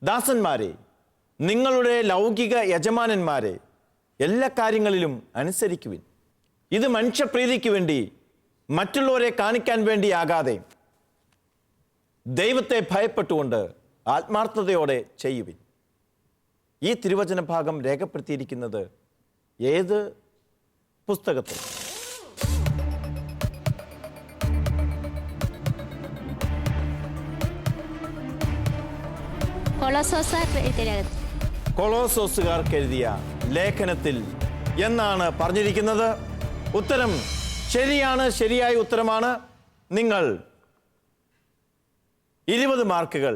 ദാസന്മാരെ, നിങ്ങളുടെ ലൗകിക യജമാനന്മാരെ എല്ലാ കാര്യങ്ങളിലും അനുസരിക്കുവിൻ. ഇത് മനുഷ്യപ്രീതിക്ക് വേണ്ടി, മറ്റുള്ളവരെ കാണിക്കാൻ വേണ്ടിയാകാതെ ദൈവത്തെ ഭയപ്പെട്ടുകൊണ്ട് ആത്മാർത്ഥതയോടെ ചെയ്യുവിൻ. ഈ തിരുവചന ഭാഗം രേഖപ്പെടുത്തിയിരിക്കുന്നത് ഏത് പുസ്തകത്തിൽ? കൊളോസോസുകാർക്ക് എഴുതിയ ലേഖനത്തിൽ എന്നാണ് പറഞ്ഞിരിക്കുന്നത്. ഉത്തരം ശരിയാണ്, ശരിയായ ഉത്തരമാണ്. നിങ്ങൾ 20 മാർക്കുകൾ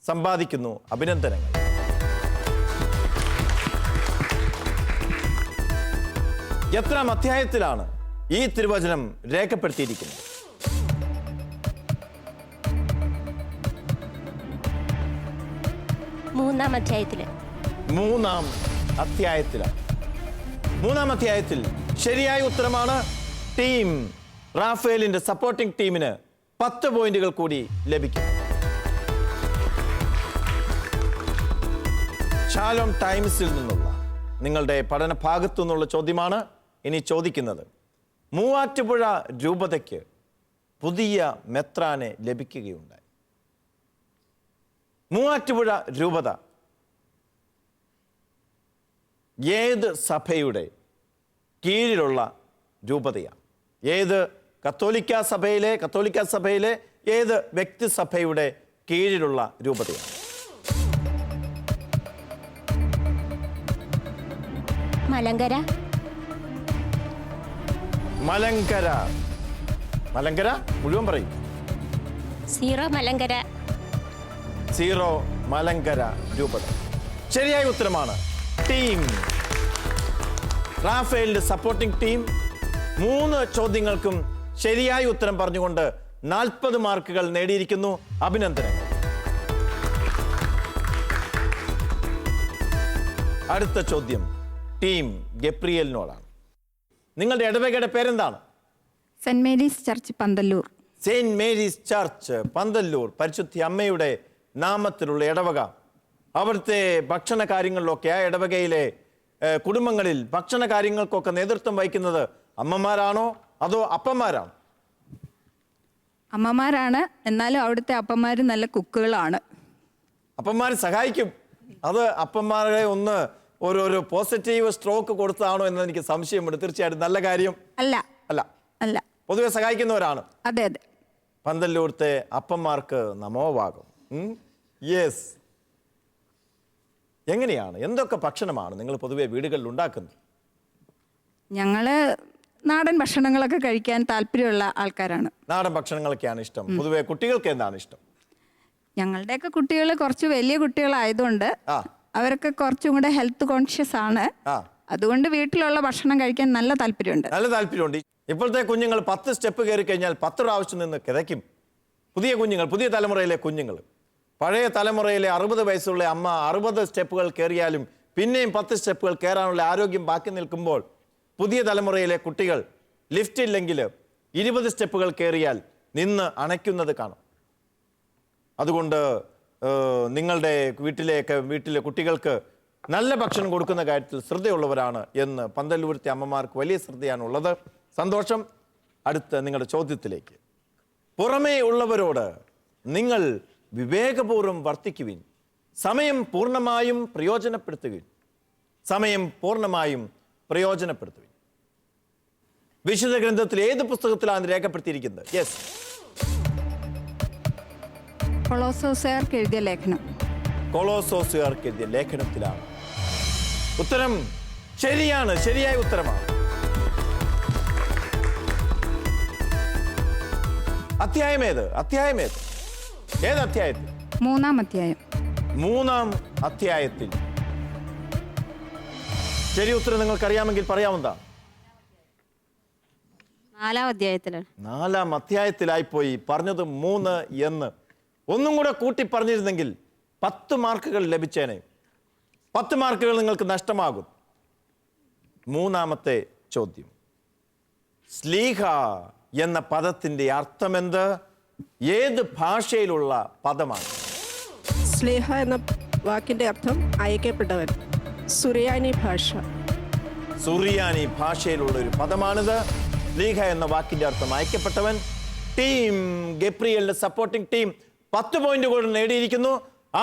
സമ്പാദിക്കുന്നു. അഭിനന്ദനങ്ങൾ. എത്രാം അധ്യായത്തിലാണ് ഈ തിരുവചനം രേഖപ്പെടുത്തിയിരിക്കുന്നത്? മൂന്നാം അധ്യായത്തിലാണ്. 3-ാം അധ്യായത്തിൽ ശരിയായ ഉത്തരമാണ്. ടീം റാഫേലിന്റെ സപ്പോർട്ടിംഗ് ടീമിന് 10 പോയിന്റുകൾ കൂടി ലഭിക്കും. ഷാലോം ടൈംസിൽ നിന്നുള്ള നിങ്ങളുടെ പഠന ഭാഗത്തു നിന്നുള്ള ചോദ്യമാണ് ഇനി ചോദിക്കുന്നത്. മൂവാറ്റുപുഴ രൂപതയ്ക്ക് പുതിയ മെത്രാനെ ലഭിക്കുകയുണ്ടായി. മൂവാറ്റുപുഴ രൂപത ഏത് സഭയുടെ കീഴിലുള്ള രൂപതയാണ്? ഏത് കത്തോലിക്ക സഭയിലെ ഏത് വ്യക്തിസഭയുടെ കീഴിലുള്ള രൂപതയാണ്? മലങ്കര മുഴുവൻ പറയും. സീറോ മലങ്കര രൂപത ശരിയായ ഉത്തരമാണ്. ടീം റാഫേലിന്റെ സപ്പോർട്ടിംഗ് ടീം 3 ചോദ്യങ്ങൾക്കും ശരിയായ ഉത്തരം പറഞ്ഞുകൊണ്ട് 40 മാർക്കുകൾ നേടിയിരിക്കുന്നു. അഭിനന്ദനങ്ങൾ. അടുത്ത ചോദ്യം ടീം ഗബ്രിയേലിനോടാണ്. നിങ്ങളുടെ ഇടവകയുടെ പേരെന്താണ്? Saint Mary's church Panthalloor. Saint Mary's church Panthalloor പരിശുദ്ധി അമ്മയുടെ നാമത്തിലുള്ള ഇടവക. അവിടുത്തെ ഭക്ഷണ കാര്യങ്ങളിലൊക്കെ ആ ഇടവകയിലെ കുടുംബങ്ങളിൽ ഭക്ഷണ കാര്യങ്ങൾക്കൊക്കെ നേതൃത്വം വഹിക്കുന്നത് അമ്മമാരാണോ അതോ അപ്പന്മാരാണോ? അമ്മമാരാണ്, എന്നാലും അവിടുത്തെ അപ്പന്മാർ നല്ല കുക്കുകളാണ്. അപ്പന്മാർ സഹായിക്കും. അത് അപ്പന്മാരെ ഒന്ന് ഒരു പോസിറ്റീവ് സ്ട്രോക്ക് കൊടുത്തതാണോ എന്ന് എനിക്ക് സംശയമുണ്ട്. തീർച്ചയായിട്ടും നല്ല കാര്യം അല്ല, പൊതുവെ സഹായിക്കുന്നവരാണ്. അതെ. പന്തല്ലൂർത്തെ അപ്പന്മാർക്ക് നമോവാകും. യെസ്. എങ്ങനെയാണ്, എന്തൊക്കെ ഭക്ഷണമാണ് നിങ്ങൾ പൊതുവെ വീടുകളിൽ ഉണ്ടാക്കുന്നത്? ഞങ്ങള് നാടൻ ഭക്ഷണങ്ങളൊക്കെ കഴിക്കാൻ താല്പര്യമുള്ള ആൾക്കാരാണ്. നാടൻ ഭക്ഷണങ്ങളൊക്കെയാണ് ഇഷ്ടം. പൊതുവെ കുട്ടികൾക്ക് എന്താണ് ഇഷ്ടം? ഞങ്ങളുടെയൊക്കെ കുട്ടികൾ കുറച്ച് വലിയ കുട്ടികളായതുകൊണ്ട് അവരൊക്കെ കുറച്ചും കൂടെ ഹെൽത്ത് കോൺഷ്യസ് ആണ്. അതുകൊണ്ട് വീട്ടിലുള്ള ഭക്ഷണം കഴിക്കാൻ നല്ല താല്പര്യമുണ്ട്. നല്ല താല്പര്യമുണ്ട്. ഇപ്പോഴത്തെ കുഞ്ഞുങ്ങൾ 10 സ്റ്റെപ്പ് കയറി കഴിഞ്ഞാൽ 10 പ്രാവശ്യം നിന്ന് കിതയ്ക്കും. പുതിയ കുഞ്ഞുങ്ങൾ, പുതിയ തലമുറയിലെ കുഞ്ഞുങ്ങൾ. പഴയ തലമുറയിലെ 60 വയസ്സുള്ള അമ്മ 60 സ്റ്റെപ്പുകൾ കയറിയാലും പിന്നെയും 10 സ്റ്റെപ്പുകൾ കയറാനുള്ള ആരോഗ്യം ബാക്കി നിൽക്കുമ്പോൾ പുതിയ തലമുറയിലെ കുട്ടികൾ ലിഫ്റ്റ് ഇല്ലെങ്കിൽ 20 സ്റ്റെപ്പുകൾ കയറിയാൽ നിന്ന് അണയ്ക്കുന്നത് കാണും. അതുകൊണ്ട് നിങ്ങളുടെ വീട്ടിലെ കുട്ടികൾക്ക് നല്ല ഭക്ഷണം കൊടുക്കുന്ന കാര്യത്തിൽ ശ്രദ്ധയുള്ളവരാണ് എന്ന് പന്തല്ലൂരത്തെ അമ്മമാർക്ക് വലിയ ശ്രദ്ധയാണുള്ളത്. സന്തോഷം. അടുത്ത നിങ്ങളുടെ ചോദ്യത്തിലേക്ക്. പുറമേ ഉള്ളവരോട് നിങ്ങൾ വിവേകപൂർവ്വം വർത്തിക്കുവിൻ, സമയം പൂർണ്ണമായും പ്രയോജനപ്പെടുത്തുവിൻ. സമയം പൂർണ്ണമായും പ്രയോജനപ്പെടുത്തുവിൻ. വിശുദ്ധ ഗ്രന്ഥത്തിൽ ഏത് പുസ്തകത്തിലാണ് രേഖപ്പെടുത്തിയിരിക്കുന്നത്? യെസ്, കൊളോസോസുകാർക്ക് എഴുതിയ ലേഖനം. കൊളോസോസുകാർക്ക് എഴുതിയ ലേഖനത്തിലാണ്. ഉത്തരം ശരിയാണ്, ശരിയായ ഉത്തരമാണ്. അധ്യായം ഏത്? ഏത് അധ്യായത്തിൽ? 3-ാം അധ്യായം. 3-ാം അധ്യായത്തിൽ. ശരി ഉത്തരം നിങ്ങൾക്കറിയാമെങ്കിൽ പറയാവുന്നതാണ്. 4-ാം അധ്യായത്തിലാണ്. 4-ാം അധ്യായത്തിലായിപ്പോയി. പറഞ്ഞത് 3 എന്ന്. ഒന്നും കൂടെ കൂട്ടി പറഞ്ഞിരുന്നെങ്കിൽ 10 മാർക്കുകൾ ലഭിച്ചേനെ. 10 മാർക്കുകൾ നിങ്ങൾക്ക് നഷ്ടമാകും. 3-ാമത്തെ ചോദ്യം. സ്ലീഹ എന്ന പദത്തിന്റെ അർത്ഥമെന്ത്? ഏത് ഭാഷയിലുള്ള പദമാണ്? സ്ലേഹ എന്ന വാക്കിന്റെ അർത്ഥം അയക്കപ്പെട്ടവൻ. സുറിയാനി ഭാഷ. സുറിയാനി ഭാഷയിലുള്ള ഒരു പദമാണിത്. സ്ലീഹ എന്ന വാക്കിന്റെ അർത്ഥം അയക്കപ്പെട്ടവൻ. ടീം ഗബ്രിയേലിന്റെ സപ്പോർട്ടിംഗ് ടീം 10 പോയിന്റുകൾ നേടിയിരിക്കുന്നു.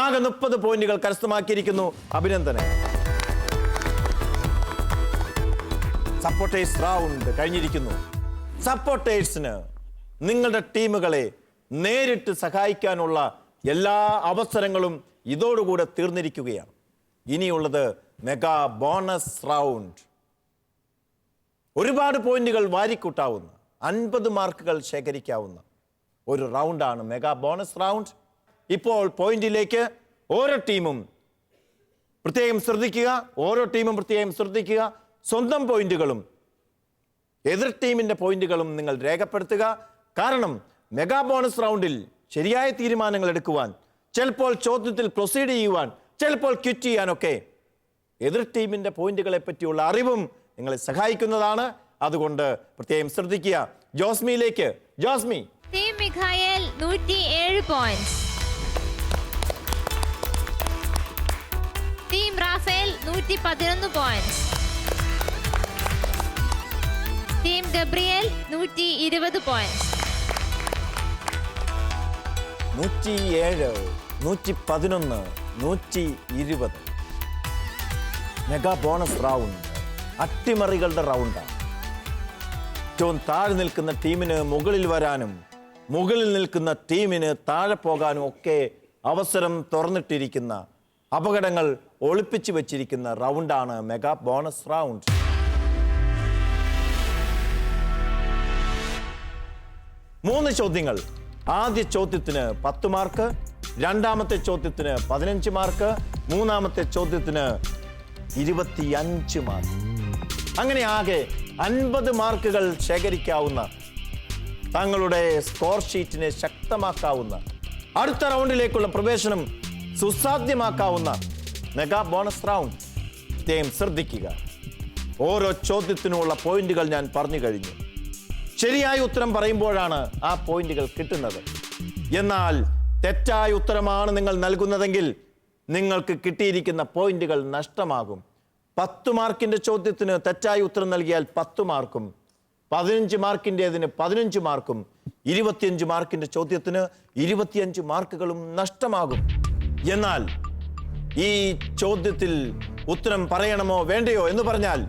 ആകെ 30 പോയിന്റുകൾ കരസ്ഥമാക്കിയിരിക്കുന്നു. അഭിനന്ദനം. സപ്പോർട്ടേഴ്സ് റൗണ്ട് കഴിഞ്ഞിരിക്കുന്നു. സപ്പോർട്ടേഴ്സിന് നിങ്ങളുടെ ടീമുകളെ നേരിട്ട് സഹായിക്കാനുള്ള എല്ലാ അവസരങ്ങളും ഇതോടുകൂടെ തീർന്നിരിക്കുകയാണ്. ഇനിയുള്ളത് മെഗാ ബോണസ് റൗണ്ട്. ഒരുപാട് പോയിന്റുകൾ വാരിക്കൂട്ടാവുന്ന 50 മാർക്കുകൾ ശേഖരിക്കാവുന്ന ഒരു റൗണ്ടാണ് മെഗാ ബോണസ് റൗണ്ട്. ഇപ്പോൾ പോയിന്റിലേക്ക് ഓരോ ടീമും പ്രത്യേകം ശ്രദ്ധിക്കുക. സ്വന്തം പോയിന്റുകളും എതിർ ടീമിന്റെ പോയിന്റുകളും നിങ്ങൾ രേഖപ്പെടുത്തുക. കാരണം മെഗാ ബോണസ് റൗണ്ടിൽ ശരിയായ തീരുമാനങ്ങൾ എടുക്കുവാൻ, ചിലപ്പോൾ ചോദ്യത്തിൽ പ്രൊസീഡ് ചെയ്യുവാൻ, ചിലപ്പോൾ ക്വിറ്റ് ചെയ്യാനൊക്കെ എതിർ ടീമിന്റെ പോയിന്റുകളെ പറ്റിയുള്ള അറിവും നിങ്ങളെ സഹായിക്കുന്നതാണ്. അതുകൊണ്ട് പ്രത്യേകം ശ്രദ്ധിക്കുക. ജോസ്മിയിലേക്ക്. Josmi. Team Mikhael 107 points. Team Raphael 111 points. Team Gabriel 120 points. 107, 111, 120. Mega bonus round അട്ടിമറികളുടെ റൗണ്ടാണ്. ഏറ്റവും താഴെ നിൽക്കുന്ന ടീമിന് മുകളിൽ വരാനും മുകളിൽ നിൽക്കുന്ന ടീമിന് താഴെ പോകാനും ഒക്കെ അവസരം തുറന്നിട്ടിരിക്കുന്ന, അപകടങ്ങൾ ഒളിപ്പിച്ചു വെച്ചിരിക്കുന്ന റൗണ്ടാണ് മെഗാ ബോണസ് റൗണ്ട്. മൂന്ന് ചോദ്യങ്ങൾ. ആദ്യ ചോദ്യത്തിന് 10 മാർക്ക്, രണ്ടാമത്തെ ചോദ്യത്തിന് 15 മാർക്ക്, മൂന്നാമത്തെ ചോദ്യത്തിന് 25 മാർക്ക്. അങ്ങനെ ആകെ 50 മാർക്കുകൾ ശേഖരിക്കാവുന്ന, തങ്ങളുടെ സ്കോർ ഷീറ്റിനെ ശക്തമാക്കാവുന്ന, അടുത്ത റൗണ്ടിലേക്കുള്ള പ്രവേശനം സുസാധ്യമാക്കാവുന്ന മെഗാ ബോണസ് റൗണ്ട്. പ്രത്യേകം ശ്രദ്ധിക്കുക. ഓരോ ചോദ്യത്തിനുമുള്ള പോയിന്റുകൾ ഞാൻ പറഞ്ഞു കഴിഞ്ഞു. ശരിയായ ഉത്തരം പറയുമ്പോഴാണ് ആ പോയിന്റുകൾ കിട്ടുന്നത്. എന്നാൽ തെറ്റായ ഉത്തരമാണ് നിങ്ങൾ നൽകുന്നതെങ്കിൽ നിങ്ങൾക്ക് കിട്ടിയിരിക്കുന്ന പോയിന്റുകൾ നഷ്ടമാകും. 10 മാർക്കിന്റെ ചോദ്യത്തിന് തെറ്റായ ഉത്തരം നൽകിയാൽ 10 മാർക്കും, 15 മാർക്കിൻ്റെതിന് 15 മാർക്കും, 25 മാർക്കിന്റെ ചോദ്യത്തിന് 25 മാർക്കുകളും നഷ്ടമാകും. എന്നാൽ ഈ ചോദ്യത്തിൽ ഉത്തരം പറയണമോ വേണ്ടയോ എന്ന് പറഞ്ഞാൽ,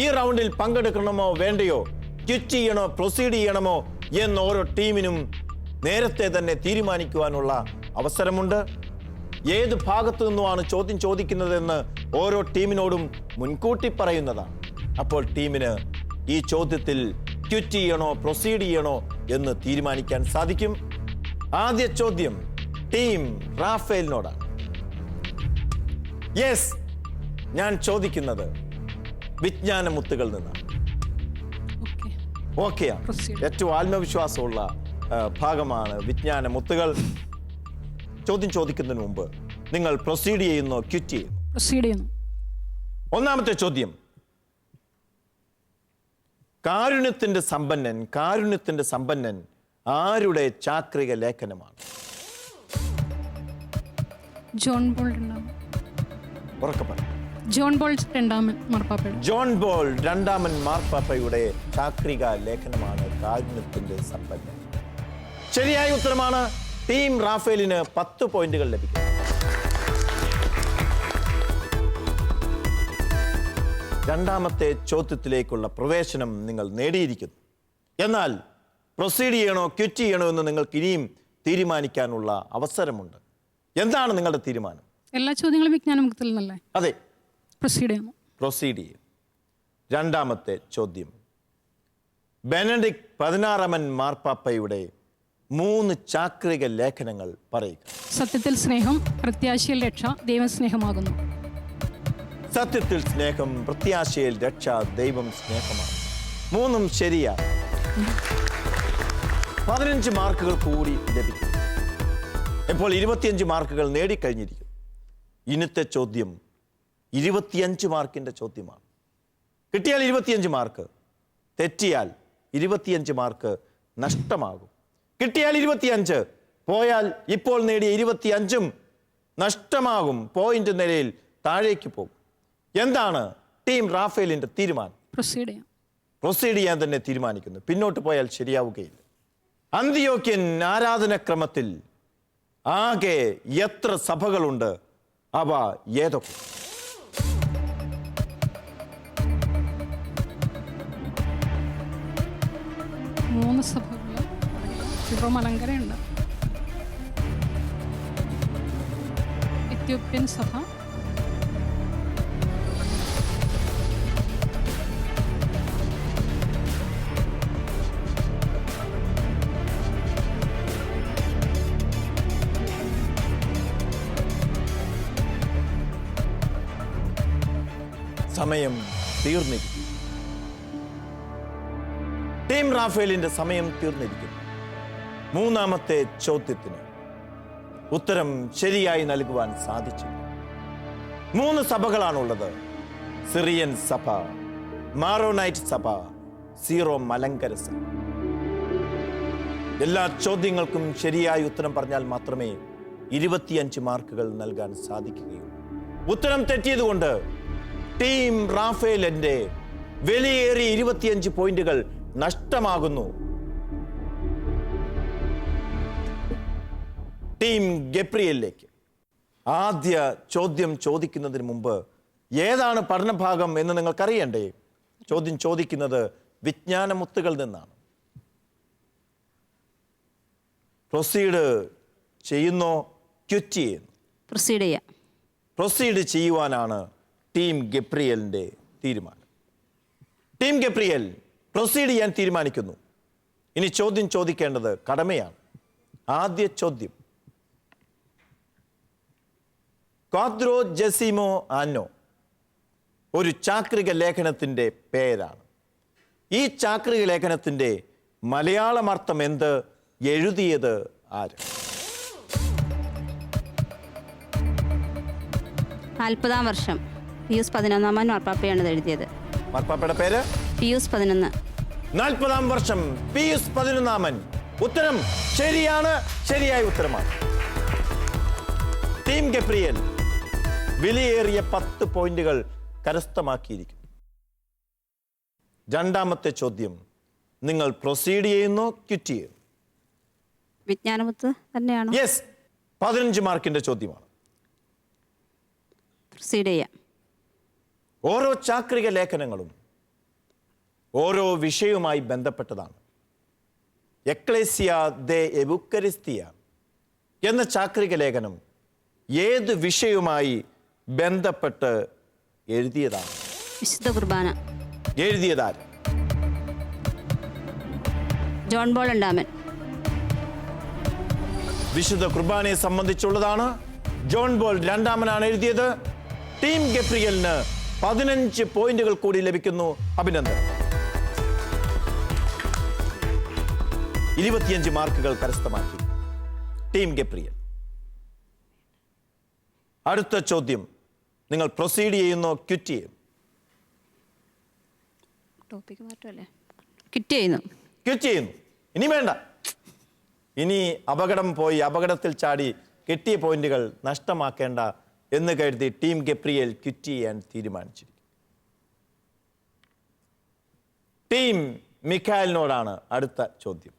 ഈ റൗണ്ടിൽ പങ്കെടുക്കണമോ വേണ്ടയോ, ക്വിറ്റ് ചെയ്യണോ പ്രൊസീഡ് ചെയ്യണമോ എന്ന് ഓരോ ടീമിനും നേരത്തെ തന്നെ തീരുമാനിക്കുവാനുള്ള അവസരമുണ്ട്. ഏത് ഭാഗത്തു നിന്നുമാണ് ചോദ്യം ചോദിക്കുന്നതെന്ന് ഓരോ ടീമിനോടും മുൻകൂട്ടി പറയുന്നതാണ്. അപ്പോൾ ടീമിന് ഈ ചോദ്യത്തിൽ ക്വിറ്റ് ചെയ്യണോ പ്രൊസീഡ് ചെയ്യണോ എന്ന് തീരുമാനിക്കാൻ സാധിക്കും. ആദ്യ ചോദ്യം ടീം റാഫേലിനോടാണ്. യെസ്, ഞാൻ ചോദിക്കുന്നത് വിജ്ഞാനമുത്തുകൾ നിന്നാണ്. ഓക്കെയാണ്. ഏറ്റവും ആത്മവിശ്വാസമുള്ള ഭാഗമാണ് വിജ്ഞാനമുത്തുകൾ. ചോദ്യം ചോദിക്കുന്നതിന് മുമ്പ് നിങ്ങൾ പ്രൊസീഡ് ചെയ്യുന്നു, ക്വിറ്റ് ചെയ്യുന്നു? പ്രൊസീഡ് ചെയ്യുന്നു. ഒന്നാമത്തെ ചോദ്യം, കാരുണ്യത്തിന്റെ സമ്പന്നൻ ആരുടെ ചാക്രിക ലേഖനമാണ്? ജോൺ ബോൾ രണ്ടാമൻ. ഉറക്കെ പറ. ജോൺ ബോൾ രണ്ടാമൻ മാർപ്പാപ്പയുടെ. ജോൺ ബോൾ രണ്ടാമൻ മാർപ്പാപ്പയുടെ ചാക്രിക ലേഖനമാണ് കാരുണ്യത്തിന്റെ സമ്പന്നൻ. ശരിയായ ഉത്തരമാണ്. ടീം റാഫേലിന് 10 പോയിന്റുകൾ ലഭിക്കും. രണ്ടാമത്തെ ചോദ്യത്തിലേക്കുള്ള പ്രവേശനം നിങ്ങൾ നേടിയിരിക്കുന്നു. എന്നാൽ പ്രൊസീഡ് ചെയ്യണോ ക്വിറ്റ് ചെയ്യണോ എന്ന് നിങ്ങൾക്ക് ഇനിയും തീരുമാനിക്കാനുള്ള അവസരമുണ്ട്. എന്താണ് നിങ്ങളുടെ തീരുമാനം? എല്ലാ ചോദ്യങ്ങളും വിജ്ഞാനമുക്തിൽ നിന്നല്ലേ? അതെ, പ്രൊസീഡ് ചെയ്യുന്നു. പ്രൊസീഡ് ചെയ്യും. രണ്ടാമത്തെ ചോദ്യം, ബെനഡിക്ട് 16 മാർപ്പാപ്പയുടെ 3 ചാക്രിക ലേഖനങ്ങൾ പറയുക. സത്യത്തിൽ സ്നേഹം, പ്രത്യാശയിൽ രക്ഷ, ദൈവസ്നേഹമാകുന്നു. സത്യത്തിൽ സ്നേഹം, പ്രത്യാശയിൽ രക്ഷ, ദൈവം സ്നേഹമാണ്. 3ഉം ശരിയാണ്. 15 മാർക്കുകൾ കൂടി ലഭിക്കും. ഇപ്പോൾ 25 മാർക്കുകൾ നേടിക്കഴിഞ്ഞിരിക്കും. ഇന്നത്തെ ചോദ്യം 25 മാർക്കിന്റെ ചോദ്യമാണ്. കിട്ടിയാൽ 25 മാർക്ക്, തെറ്റിയാൽ 25 മാർക്ക് നഷ്ടമാകും. കിട്ടിയാൽ 25, പോയാൽ ഇപ്പോൾ നേടിയ 25ഉം നഷ്ടമാകും. പോയിന്റ് നിലയിൽ താഴേക്ക് പോകും. എന്താണ് ടീം റാഫേലിന്റെ തീരുമാനം? പ്രൊസീഡ് ചെയ്യാം. പ്രൊസീഡ് ചെയ്യാൻ തന്നെ തീരുമാനിക്കുന്നു. പിന്നോട്ട് പോയാൽ ശരിയാവുകയില്ല. അന്തിയോക്യൻ ആരാധനക്രമത്തിൽ ആകെ എത്ര സഭകളുണ്ട്? അവ ഏതൊക്കെ? മൂന്ന് സഭകൾ. ഇപ്പോൾ മലങ്കരയുണ്ട്, എത്യോപ്യൻ സഭ, സമയം തീർന്നിരിക്കും. ടീം റാഫേലിന്റെ സമയം തീർന്നിരിക്കുന്നു. മൂന്നാമത്തെ ചോദ്യത്തിന് ഉത്തരം ശരിയായി നൽകുവാൻ സാധിച്ചു. 3 സഭകളാണുള്ളത്: സിറിയൻ സഭ, മാറോനൈറ്റ് സഭ, സീറോ മലങ്കര സഭ. എല്ലാ ചോദ്യങ്ങൾക്കും ശരിയായി ഉത്തരം പറഞ്ഞാൽ മാത്രമേ 25 മാർക്കുകൾ നൽകാൻ സാധിക്കുകയുള്ളൂ. ഉത്തരം തെറ്റിയതുകൊണ്ട് ടീം റാഫേലിന്റെ വിലയേറിയ 25 പോയിന്റുകൾ നഷ്ടമാകുന്നു. ടീം ഗബ്രിയേലിലേക്ക് ആദ്യ ചോദ്യം ചോദിക്കുന്നതിന് മുമ്പ് ഏതാണ് പഠനഭാഗം എന്ന് നിങ്ങൾക്കറിയണ്ടേ? ചോദ്യം ചോദിക്കുന്നത് വിജ്ഞാനമുത്തുകൾ നിന്നാണ്. പ്രൊസീഡ് ചെയ്യുന്നോ ക്വിറ്റ് ചെയ്യുന്നു? പ്രൊസീഡ് ചെയ്യാം. പ്രൊസീഡ് ചെയ്യുവാനാണ് ടീം ഗബ്രിയേലിന്റെ തീരുമാനം. ടീം ഗബ്രിയേൽ പ്രൊസീഡ് ചെയ്യാൻ തീരുമാനിക്കുന്നു. ഇനി ചോദ്യം ചോദിക്കേണ്ടത് കടമയാണ്. ആദ്യ ചോദ്യം, ക്വാദ്രോ ജെസിമോ ആനോ ഒരു ചാക്രിക ലേഖനത്തിന്റെ പേരാണ്. ഈ ചാക്രിക ലേഖനത്തിന്റെ മലയാളം അർത്ഥം എന്ത്? എഴുതിയത് ആര്? 40-ാം വർഷം പിയൂസ് 11 മാർപ്പാപ്പയാണ് ഇത് എഴുതിയത്. മാർപ്പാപ്പയുടെ പേര് പിയൂസ് 11. 40-ാം വർഷം പിയൂസ് 11. ഉത്തരം ശരിയാണ്, ശരിയായ ഉത്തരമാണ്. ടീം ഗബ്രിയേൽ വിലയേറിയ 10 പോയിന്റുകൾ കരസ്ഥമാക്കിയിരിക്കുന്നു. രണ്ടാമത്തെ ചോദ്യം, നിങ്ങൾ പ്രൊസീഡ് ചെയ്യുന്നു ക്വിറ്റ് ചെയ്യുന്നു? വിജ്ഞാനമുത്ത് തന്നെയാണോ? യെസ്, 15 മാർക്കിന്റെ ചോദ്യമാണ്. പ്രൊസീഡ് ചെയ്യാം. ഓരോ ചാക്രിക ലേഖനങ്ങളും ഓരോ വിഷയവുമായി ബന്ധപ്പെട്ടതാണ്. എക്ലേസിയ ദെ എവുക്കരിസ്തിയ എന്ന ചാക്രിക ലേഖനം ഏത് വിഷയവുമായി ബന്ധപ്പെട്ട് എഴുതിയതാണ്? വിശുദ്ധ കുർബാന. എഴുതിയതാര്? ജോൺ ബോൾ രണ്ടാമൻ. വിശുദ്ധ കുർബാനയെ സംബന്ധിച്ചുള്ളതാണ്. ജോൺ ബോൾ രണ്ടാമനാണ് എഴുതിയത്. ടീം ഗബ്രിയലിന് 15 പോയിന്റുകൾ കൂടി ലഭിക്കുന്നു. അഭിനന്ദനം. 25 മാർക്കുകൾ കരസ്ഥമാക്കി ടീം ഗബ്രിയൽ. അടുത്ത ചോദ്യം, നിങ്ങൾ പ്രൊസീഡ് ചെയ്യുന്നോ ക്വിറ്റ് ചെയ്യും? ടോപ്പിക്ക് മാറ്റമല്ലേ? ക്വിറ്റ് ചെയ്യുന്നു. ക്വിറ്റ് ചെയ്യുന്നു. ഇനി വേണ്ട. ഇനി അപകടം പോയി അപകടത്തിൽ ചാടി കിട്ടിയ പോയിന്റുകൾ നഷ്ടമാക്കേണ്ട എന്ന് കരുതി ടീം ഗബ്രിയൽ ക്വിറ്റ് ചെയ്യാൻ തീരുമാനിച്ചിരിക്കുന്നു. ടീം മിഖായലിനോടാണ് അടുത്ത ചോദ്യം.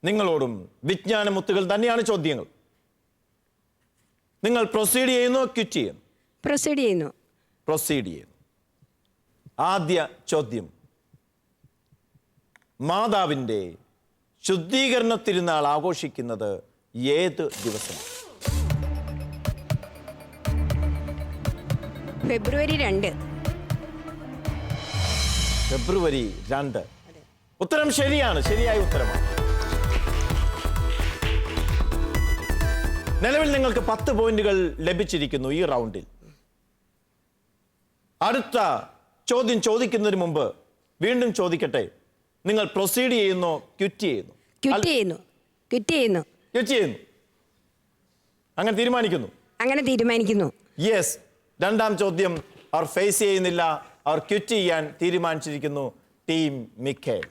നിങ്ങളോടും വിജ്ഞാനമുത്തുകൾ തന്നെയാണ് ചോദ്യങ്ങൾ. നിങ്ങൾ പ്രൊസീഡ് ചെയ്യുന്നു ക്വിറ്റ് ചെയ്യുന്നു? പ്രൊസീഡ് ചെയ്യുന്നു. പ്രൊസീഡ് ചെയ്യുന്നു. ആദ്യ ചോദ്യം, മാതാവിൻ്റെ ശുദ്ധീകരണ തിരുനാൾ ആഘോഷിക്കുന്നത് ഏത് ദിവസം? ഫെബ്രുവരി 2. ഫെബ്രുവരി 2. ഉത്തരം ശരിയാണ്. ശരിയായ ഉത്തരമാണ്. നിലവിൽ നിങ്ങൾക്ക് 10 പോയിന്റുകൾ ലഭിച്ചിരിക്കുന്നു ഈ റൗണ്ടിൽ. അടുത്ത ചോദ്യം ചോദിക്കുന്നതിന് മുമ്പ് വീണ്ടും ചോദിക്കട്ടെ, നിങ്ങൾ പ്രൊസീഡ് ചെയ്യുന്നോ ക്വിറ്റ് ചെയ്യുന്നു? ക്വിറ്റ് ചെയ്യുന്നു. ക്വിറ്റ് ചെയ്യുന്നു. ക്വിറ്റ് ചെയ്യുന്നു. അങ്ങനെ തീരുമാനിക്കുന്നു? അങ്ങനെ തീരുമാനിക്കുന്നു. യെസ്. രണ്ടാം ചോദ്യം അവർ ഫേസ് ചെയ്യുന്നില്ല, അവർ ക്വിറ്റ് ചെയ്യാൻ തീരുമാനിച്ചിരിക്കുന്നു ടീം മിഖേൽ.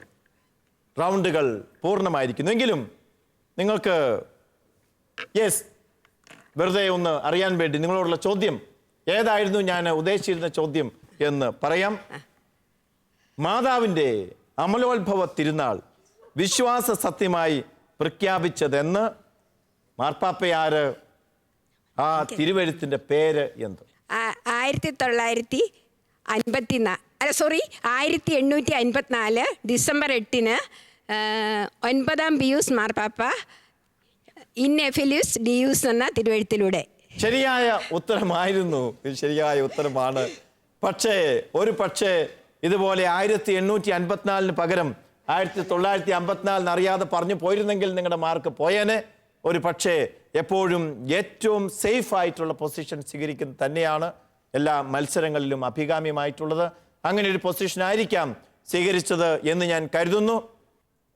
റൗണ്ടുകൾ പൂർണ്ണമായിരിക്കുന്നു. എങ്കിലും നിങ്ങൾക്ക് യെസ് വെറുതെ ഒന്ന് അറിയാൻ വേണ്ടി നിങ്ങളോടുള്ള ചോദ്യം ഏതായിരുന്നു ഞാൻ ഉദ്ദേശിച്ചിരുന്ന ചോദ്യം എന്ന് പറയാം. മാതാവിൻ്റെ അമലോത്ഭവ തിരുനാൾ വിശ്വാസ സത്യമായി പ്രഖ്യാപിച്ചതെന്ന് മാർപ്പാപ്പയാര്? ആ തിരുവെഴുത്തിന്റെ പേര് എന്ത്? 1854 ഡിസംബർ 8 9-ാം പിയൂസ് മാർപ്പാപ്പ ഇൻ എഫിലിസ് ഡിയൂസ് എന്ന തിരുവെഴുത്തിലൂടെ. ശരിയായ ഉത്തരമായിരുന്നു. ശരിയായ ഉത്തരമാണ്. പക്ഷേ ഇതുപോലെ 1854 പകരം 1954 അറിയാതെ പറഞ്ഞു പോയിരുന്നെങ്കിൽ നിങ്ങളുടെ മാർക്ക് പോയേനെ. ഒരു പക്ഷേ എപ്പോഴും ഏറ്റവും സേഫ് ആയിട്ടുള്ള പൊസിഷൻ സ്വീകരിക്കുന്നത് തന്നെയാണ് എല്ലാ മത്സരങ്ങളിലും അഭികാമ്യമായിട്ടുള്ളത്. അങ്ങനെ ഒരു പൊസിഷൻ ആയിരിക്കാം സ്വീകരിച്ചത് എന്ന് ഞാൻ കരുതുന്നു.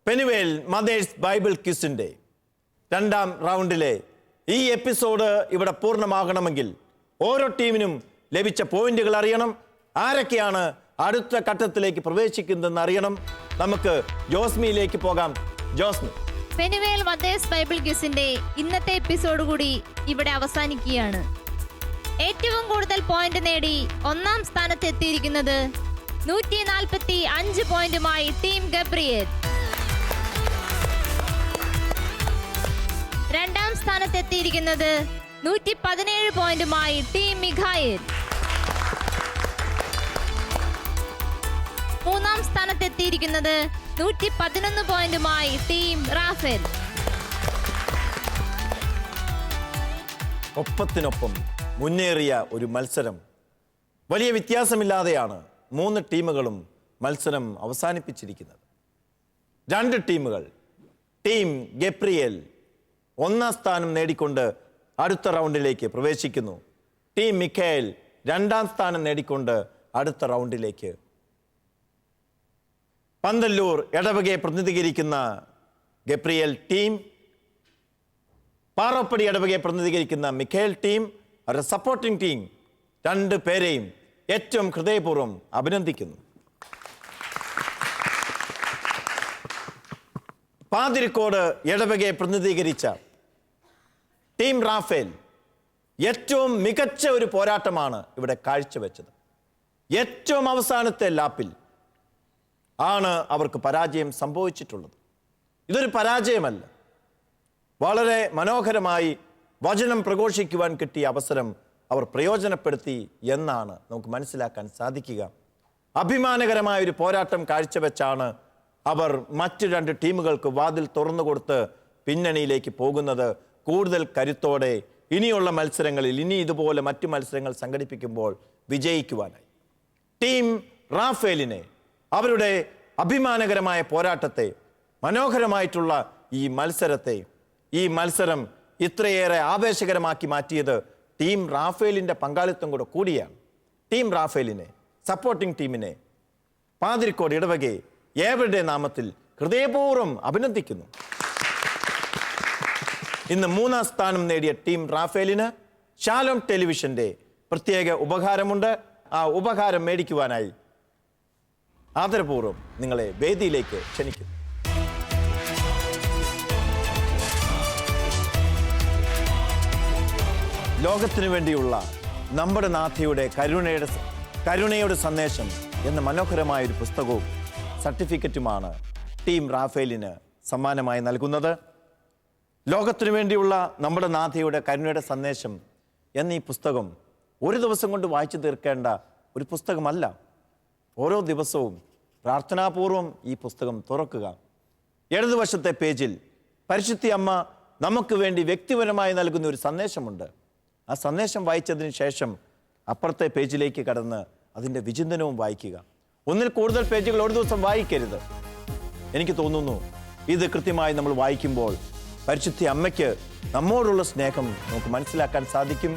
പെനുവേൽ മദേഴ്സ് ബൈബിൾ ക്വിസിന്റെ 2ാം റൗണ്ടിലെ ഈ എപ്പിസോഡ് ഇവിടെ പൂർണ്ണമാകണമെങ്കിൽ ഓരോ ടീമിനും ലഭിച്ച പോയിന്റുകൾ അറിയണം. ആരൊക്കെയാണ് അടുത്ത ഘട്ടത്തിലേക്ക് പ്രവേശിക്കുന്നതെന്ന് അറിയണം. നമുക്ക് ജോസ്മിയിലേക്ക് പോകാം. ജോസ്മി. പെനുവേൽ മദേഴ്സ് ബൈബിൾ ക്വിസിന്റെ ഇന്നത്തെ എപ്പിസോഡ് കൂടി ഇവിടെ അവസാനിക്കുകയാണ്. ഏറ്റവും കൂടുതൽ പോയിന്റ് നേടി 1-ാം സ്ഥാനത്ത് എത്തിയിരിക്കുന്നത് 145 പോയിന്റുമായി ടീം ഗബ്രിയേൽ. 2-ാം സ്ഥാനത്ത് എത്തിയിരിക്കുന്നത് 117 പോയിന്റുമായി ടീം മിഖായേൽ. 3-ാം സ്ഥാനത്ത് എത്തിയിരിക്കുന്നത് 111 പോയിന്റുമായി ടീം റാഫേൽ. ഒപ്പത്തിനൊപ്പം മുന്നേറിയ ഒരു മത്സരം. വലിയ വ്യത്യാസമില്ലാതെയാണ് 3 ടീമുകളും മത്സരം അവസാനിപ്പിച്ചിരിക്കുന്നത്. 2 ടീമുകൾ ടീം ഗബ്രിയേൽ 1-ാം സ്ഥാനം നേടിക്കൊണ്ട് അടുത്ത റൗണ്ടിലേക്ക് പ്രവേശിക്കുന്നു. ടീം മിഖായേൽ 2-ാം സ്ഥാനം നേടിക്കൊണ്ട് അടുത്ത റൗണ്ടിലേക്ക്. പന്തല്ലൂർ ഇടവകയെ പ്രതിനിധീകരിക്കുന്ന ഗബ്രിയേൽ ടീം, പാറോപ്പടി ഇടവകയെ പ്രതിനിധീകരിക്കുന്ന മിഖായേൽ ടീം, അവരുടെ സപ്പോർട്ടിംഗ് ടീം 2 പേരെയും ഏറ്റവും ഹൃദയപൂർവ്വം അഭിനന്ദിക്കുന്നു. പാതിരിക്കോട് ഇടവകയെ പ്രതിനിധീകരിച്ച ടീം റാഫേൽ ഏറ്റവും മികച്ച ഒരു പോരാട്ടമാണ് ഇവിടെ കാഴ്ചവെച്ചത്. ഏറ്റവും അവസാനത്തെ ലാപ്പിൽ ആണ് അവർക്ക് പരാജയം സംഭവിച്ചിട്ടുള്ളത്. ഇതൊരു പരാജയമല്ല. വളരെ മനോഹരമായി വചനം പ്രഘോഷിക്കുവാൻ കിട്ടിയ അവസരം അവർ പ്രയോജനപ്പെടുത്തി എന്നാണ് നമുക്ക് മനസ്സിലാക്കാൻ സാധിക്കുക. അഭിമാനകരമായ ഒരു പോരാട്ടം കാഴ്ചവെച്ചാണ് അവർ മറ്റ് 2 ടീമുകൾക്ക് വാതിൽ തുറന്നുകൊടുത്ത് പിന്നണിയിലേക്ക് പോകുന്നത്. കൂടുതൽ കരുത്തോടെ ഇനിയുള്ള മത്സരങ്ങളിൽ ഇനി ഇതുപോലെ മറ്റു മത്സരങ്ങൾ സംഘടിപ്പിക്കുമ്പോൾ വിജയിക്കുവാനായി. ടീം റാഫേലിനെ അവരുടെ അഭിമാനകരമായ പോരാട്ടത്തെ, മനോഹരമായിട്ടുള്ള ഈ മത്സരം ഇത്രയേറെ ആവേശകരമാക്കി മാറ്റിയത് ടീം റാഫേലിൻ്റെ പങ്കാളിത്തം കൂടിയാണ്. ടീം റാഫേലിനെ, സപ്പോർട്ടിംഗ് ടീമിനെ പാതിരിക്കോട് ഇടവകയെ ഏവരുടെ നാമത്തിൽ ഹൃദയപൂർവ്വം അഭിനന്ദിക്കുന്നു. ഇന്ന് 3ാം സ്ഥാനം നേടിയ ടീം റാഫേലിന് ഷാലോം ടെലിവിഷന്റെ പ്രത്യേക ഉപഹാരമുണ്ട്. ആ ഉപഹാരം മേടിക്കുവാനായി ആദരപൂർവ്വം നിങ്ങളെ വേദിയിലേക്ക് ക്ഷണിക്കുന്നു. ലോകത്തിനു വേണ്ടിയുള്ള നമ്മുടെ നാഥയുടെ കരുണയുടെ സന്ദേശം എന്ന മനോഹരമായൊരു പുസ്തകവും സർട്ടിഫിക്കറ്റുമാണ് ടീം റാഫേലിന് സമ്മാനമായി നൽകുന്നത്. ലോകത്തിനു വേണ്ടിയുള്ള നമ്മുടെ നാഥയുടെ കരുണയുടെ സന്ദേശം എന്ന ഈ പുസ്തകം ഒരു ദിവസം കൊണ്ട് വായിച്ചു തീർക്കേണ്ട ഒരു പുസ്തകമല്ല. ഓരോ ദിവസവും പ്രാർത്ഥനാപൂർവം ഈ പുസ്തകം തുറക്കുക. ഇടതുവശത്തെ പേജിൽ പരിശുദ്ധി അമ്മ നമുക്ക് വേണ്ടി വ്യക്തിപരമായി നൽകുന്ന ഒരു സന്ദേശമുണ്ട്. ആ സന്ദേശം വായിച്ചതിന് ശേഷം അപ്പുറത്തെ പേജിലേക്ക് കടന്ന് അതിൻ്റെ വിചിന്തനവും വായിക്കുക. ഒന്നിൽ കൂടുതൽ പേജുകൾ ഒരു ദിവസം വായിക്കരുത്. എനിക്ക് തോന്നുന്നു ഇത് കൃത്യമായി നമ്മൾ വായിക്കുമ്പോൾ പരിശുദ്ധി അമ്മയ്ക്ക് നമ്മോടുള്ള സ്നേഹം നമുക്ക് മനസ്സിലാക്കാൻ സാധിക്കും.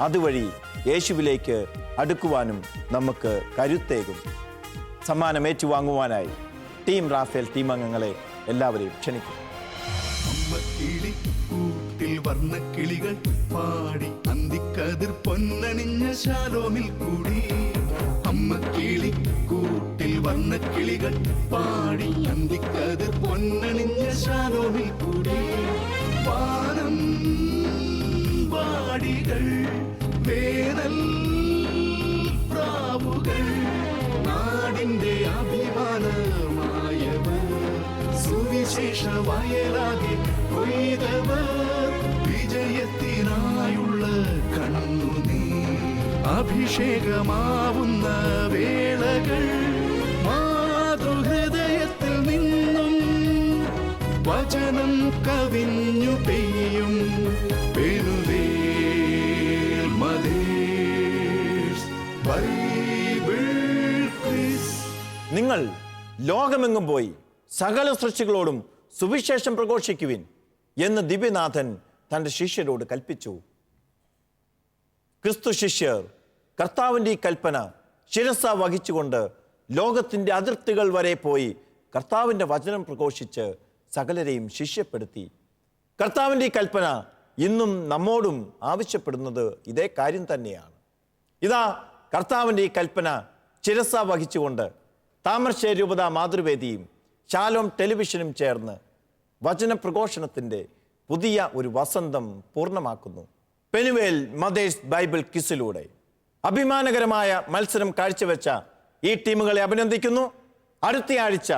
അതുവഴി യേശുവിലേക്ക് അടുക്കുവാനും നമുക്ക് കരുത്തേകും. സമ്മാനം ഏറ്റുവാങ്ങുവാനായി ടീം റാഫേൽ ടീം അംഗങ്ങളെ എല്ലാവരെയും ക്ഷണിക്കും. കൂട്ടിൽ വർണ്ണക്കിളികൾ പാടി അന്തിക്കതിർ പൊന്നണിഞ്ഞ ശാലോമിൽ കൂടി. അമ്മക്കിളി കൂട്ടിൽ വർണ്ണക്കിളികൾ പാടി അന്തിക്കതിർ പൊന്നണിഞ്ഞ ശാലോമിൽ കൂടി. വാനം വാടികൾ വേനൽ പ്രാവുകൾ നാടിന്റെ അഭിമാനമായവർ സുവിശേഷ വയലാകെ കൊയ്തവർ വിജയത്തിനായുള്ള കണ്ണുനീർ അഭിഷേകമാവുന്ന വേളകൾ മാതൃഹൃദയത്തിൽ നിന്നും വചനം കവിഞ്ഞു പെയ്യും. Penuel mothers Bible quiz. നിങ്ങൾ ലോകമെങ്ങും പോയി സകല സൃഷ്ടികളോടും സുവിശേഷം പ്രഘോഷിക്കുവിൻ എന്ന് ദിവ്യനാഥൻ തൻ്റെ ശിഷ്യരോട് കൽപ്പിച്ചു. ക്രിസ്തു ശിഷ്യർ കർത്താവിൻ്റെ ഈ കൽപ്പന ശിരസ വഹിച്ചുകൊണ്ട് ലോകത്തിൻ്റെ അതിർത്തികൾ വരെ പോയി കർത്താവിൻ്റെ വചനം പ്രഘോഷിച്ച് സകലരെയും ശിഷ്യപ്പെടുത്തി. കർത്താവിൻ്റെ ഈ കൽപ്പന ഇന്നും നമ്മോടും ആവശ്യപ്പെടുന്നത് ഇതേ കാര്യം തന്നെയാണ്. ഇതാ കർത്താവിൻ്റെ ഈ കൽപ്പന ശിരസ വഹിച്ചുകൊണ്ട് താമരശ്ശേരി രൂപത മാതൃവേദിയും ഷാലോം ടെലിവിഷനും ചേർന്ന് വചന പ്രഘോഷണത്തിൻ്റെ പുതിയ ഒരു വസന്തം പൂർണ്ണമാക്കുന്നു. പെനുവേൽ മദേഴ്സ് ബൈബിൾ ക്വിസിലൂടെ അഭിമാനകരമായ മത്സരം കാഴ്ചവെച്ച ഈ ടീമുകളെ അഭിനന്ദിക്കുന്നു. അടുത്തയാഴ്ച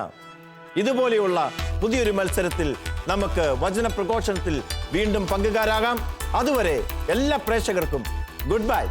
ഇതുപോലെയുള്ള പുതിയൊരു മത്സരത്തിൽ നമുക്ക് വചന പ്രഘോഷണത്തിൽ വീണ്ടും പങ്കുകാരാകാം. അതുവരെ എല്ലാ പ്രേക്ഷകർക്കും ഗുഡ് ബൈ.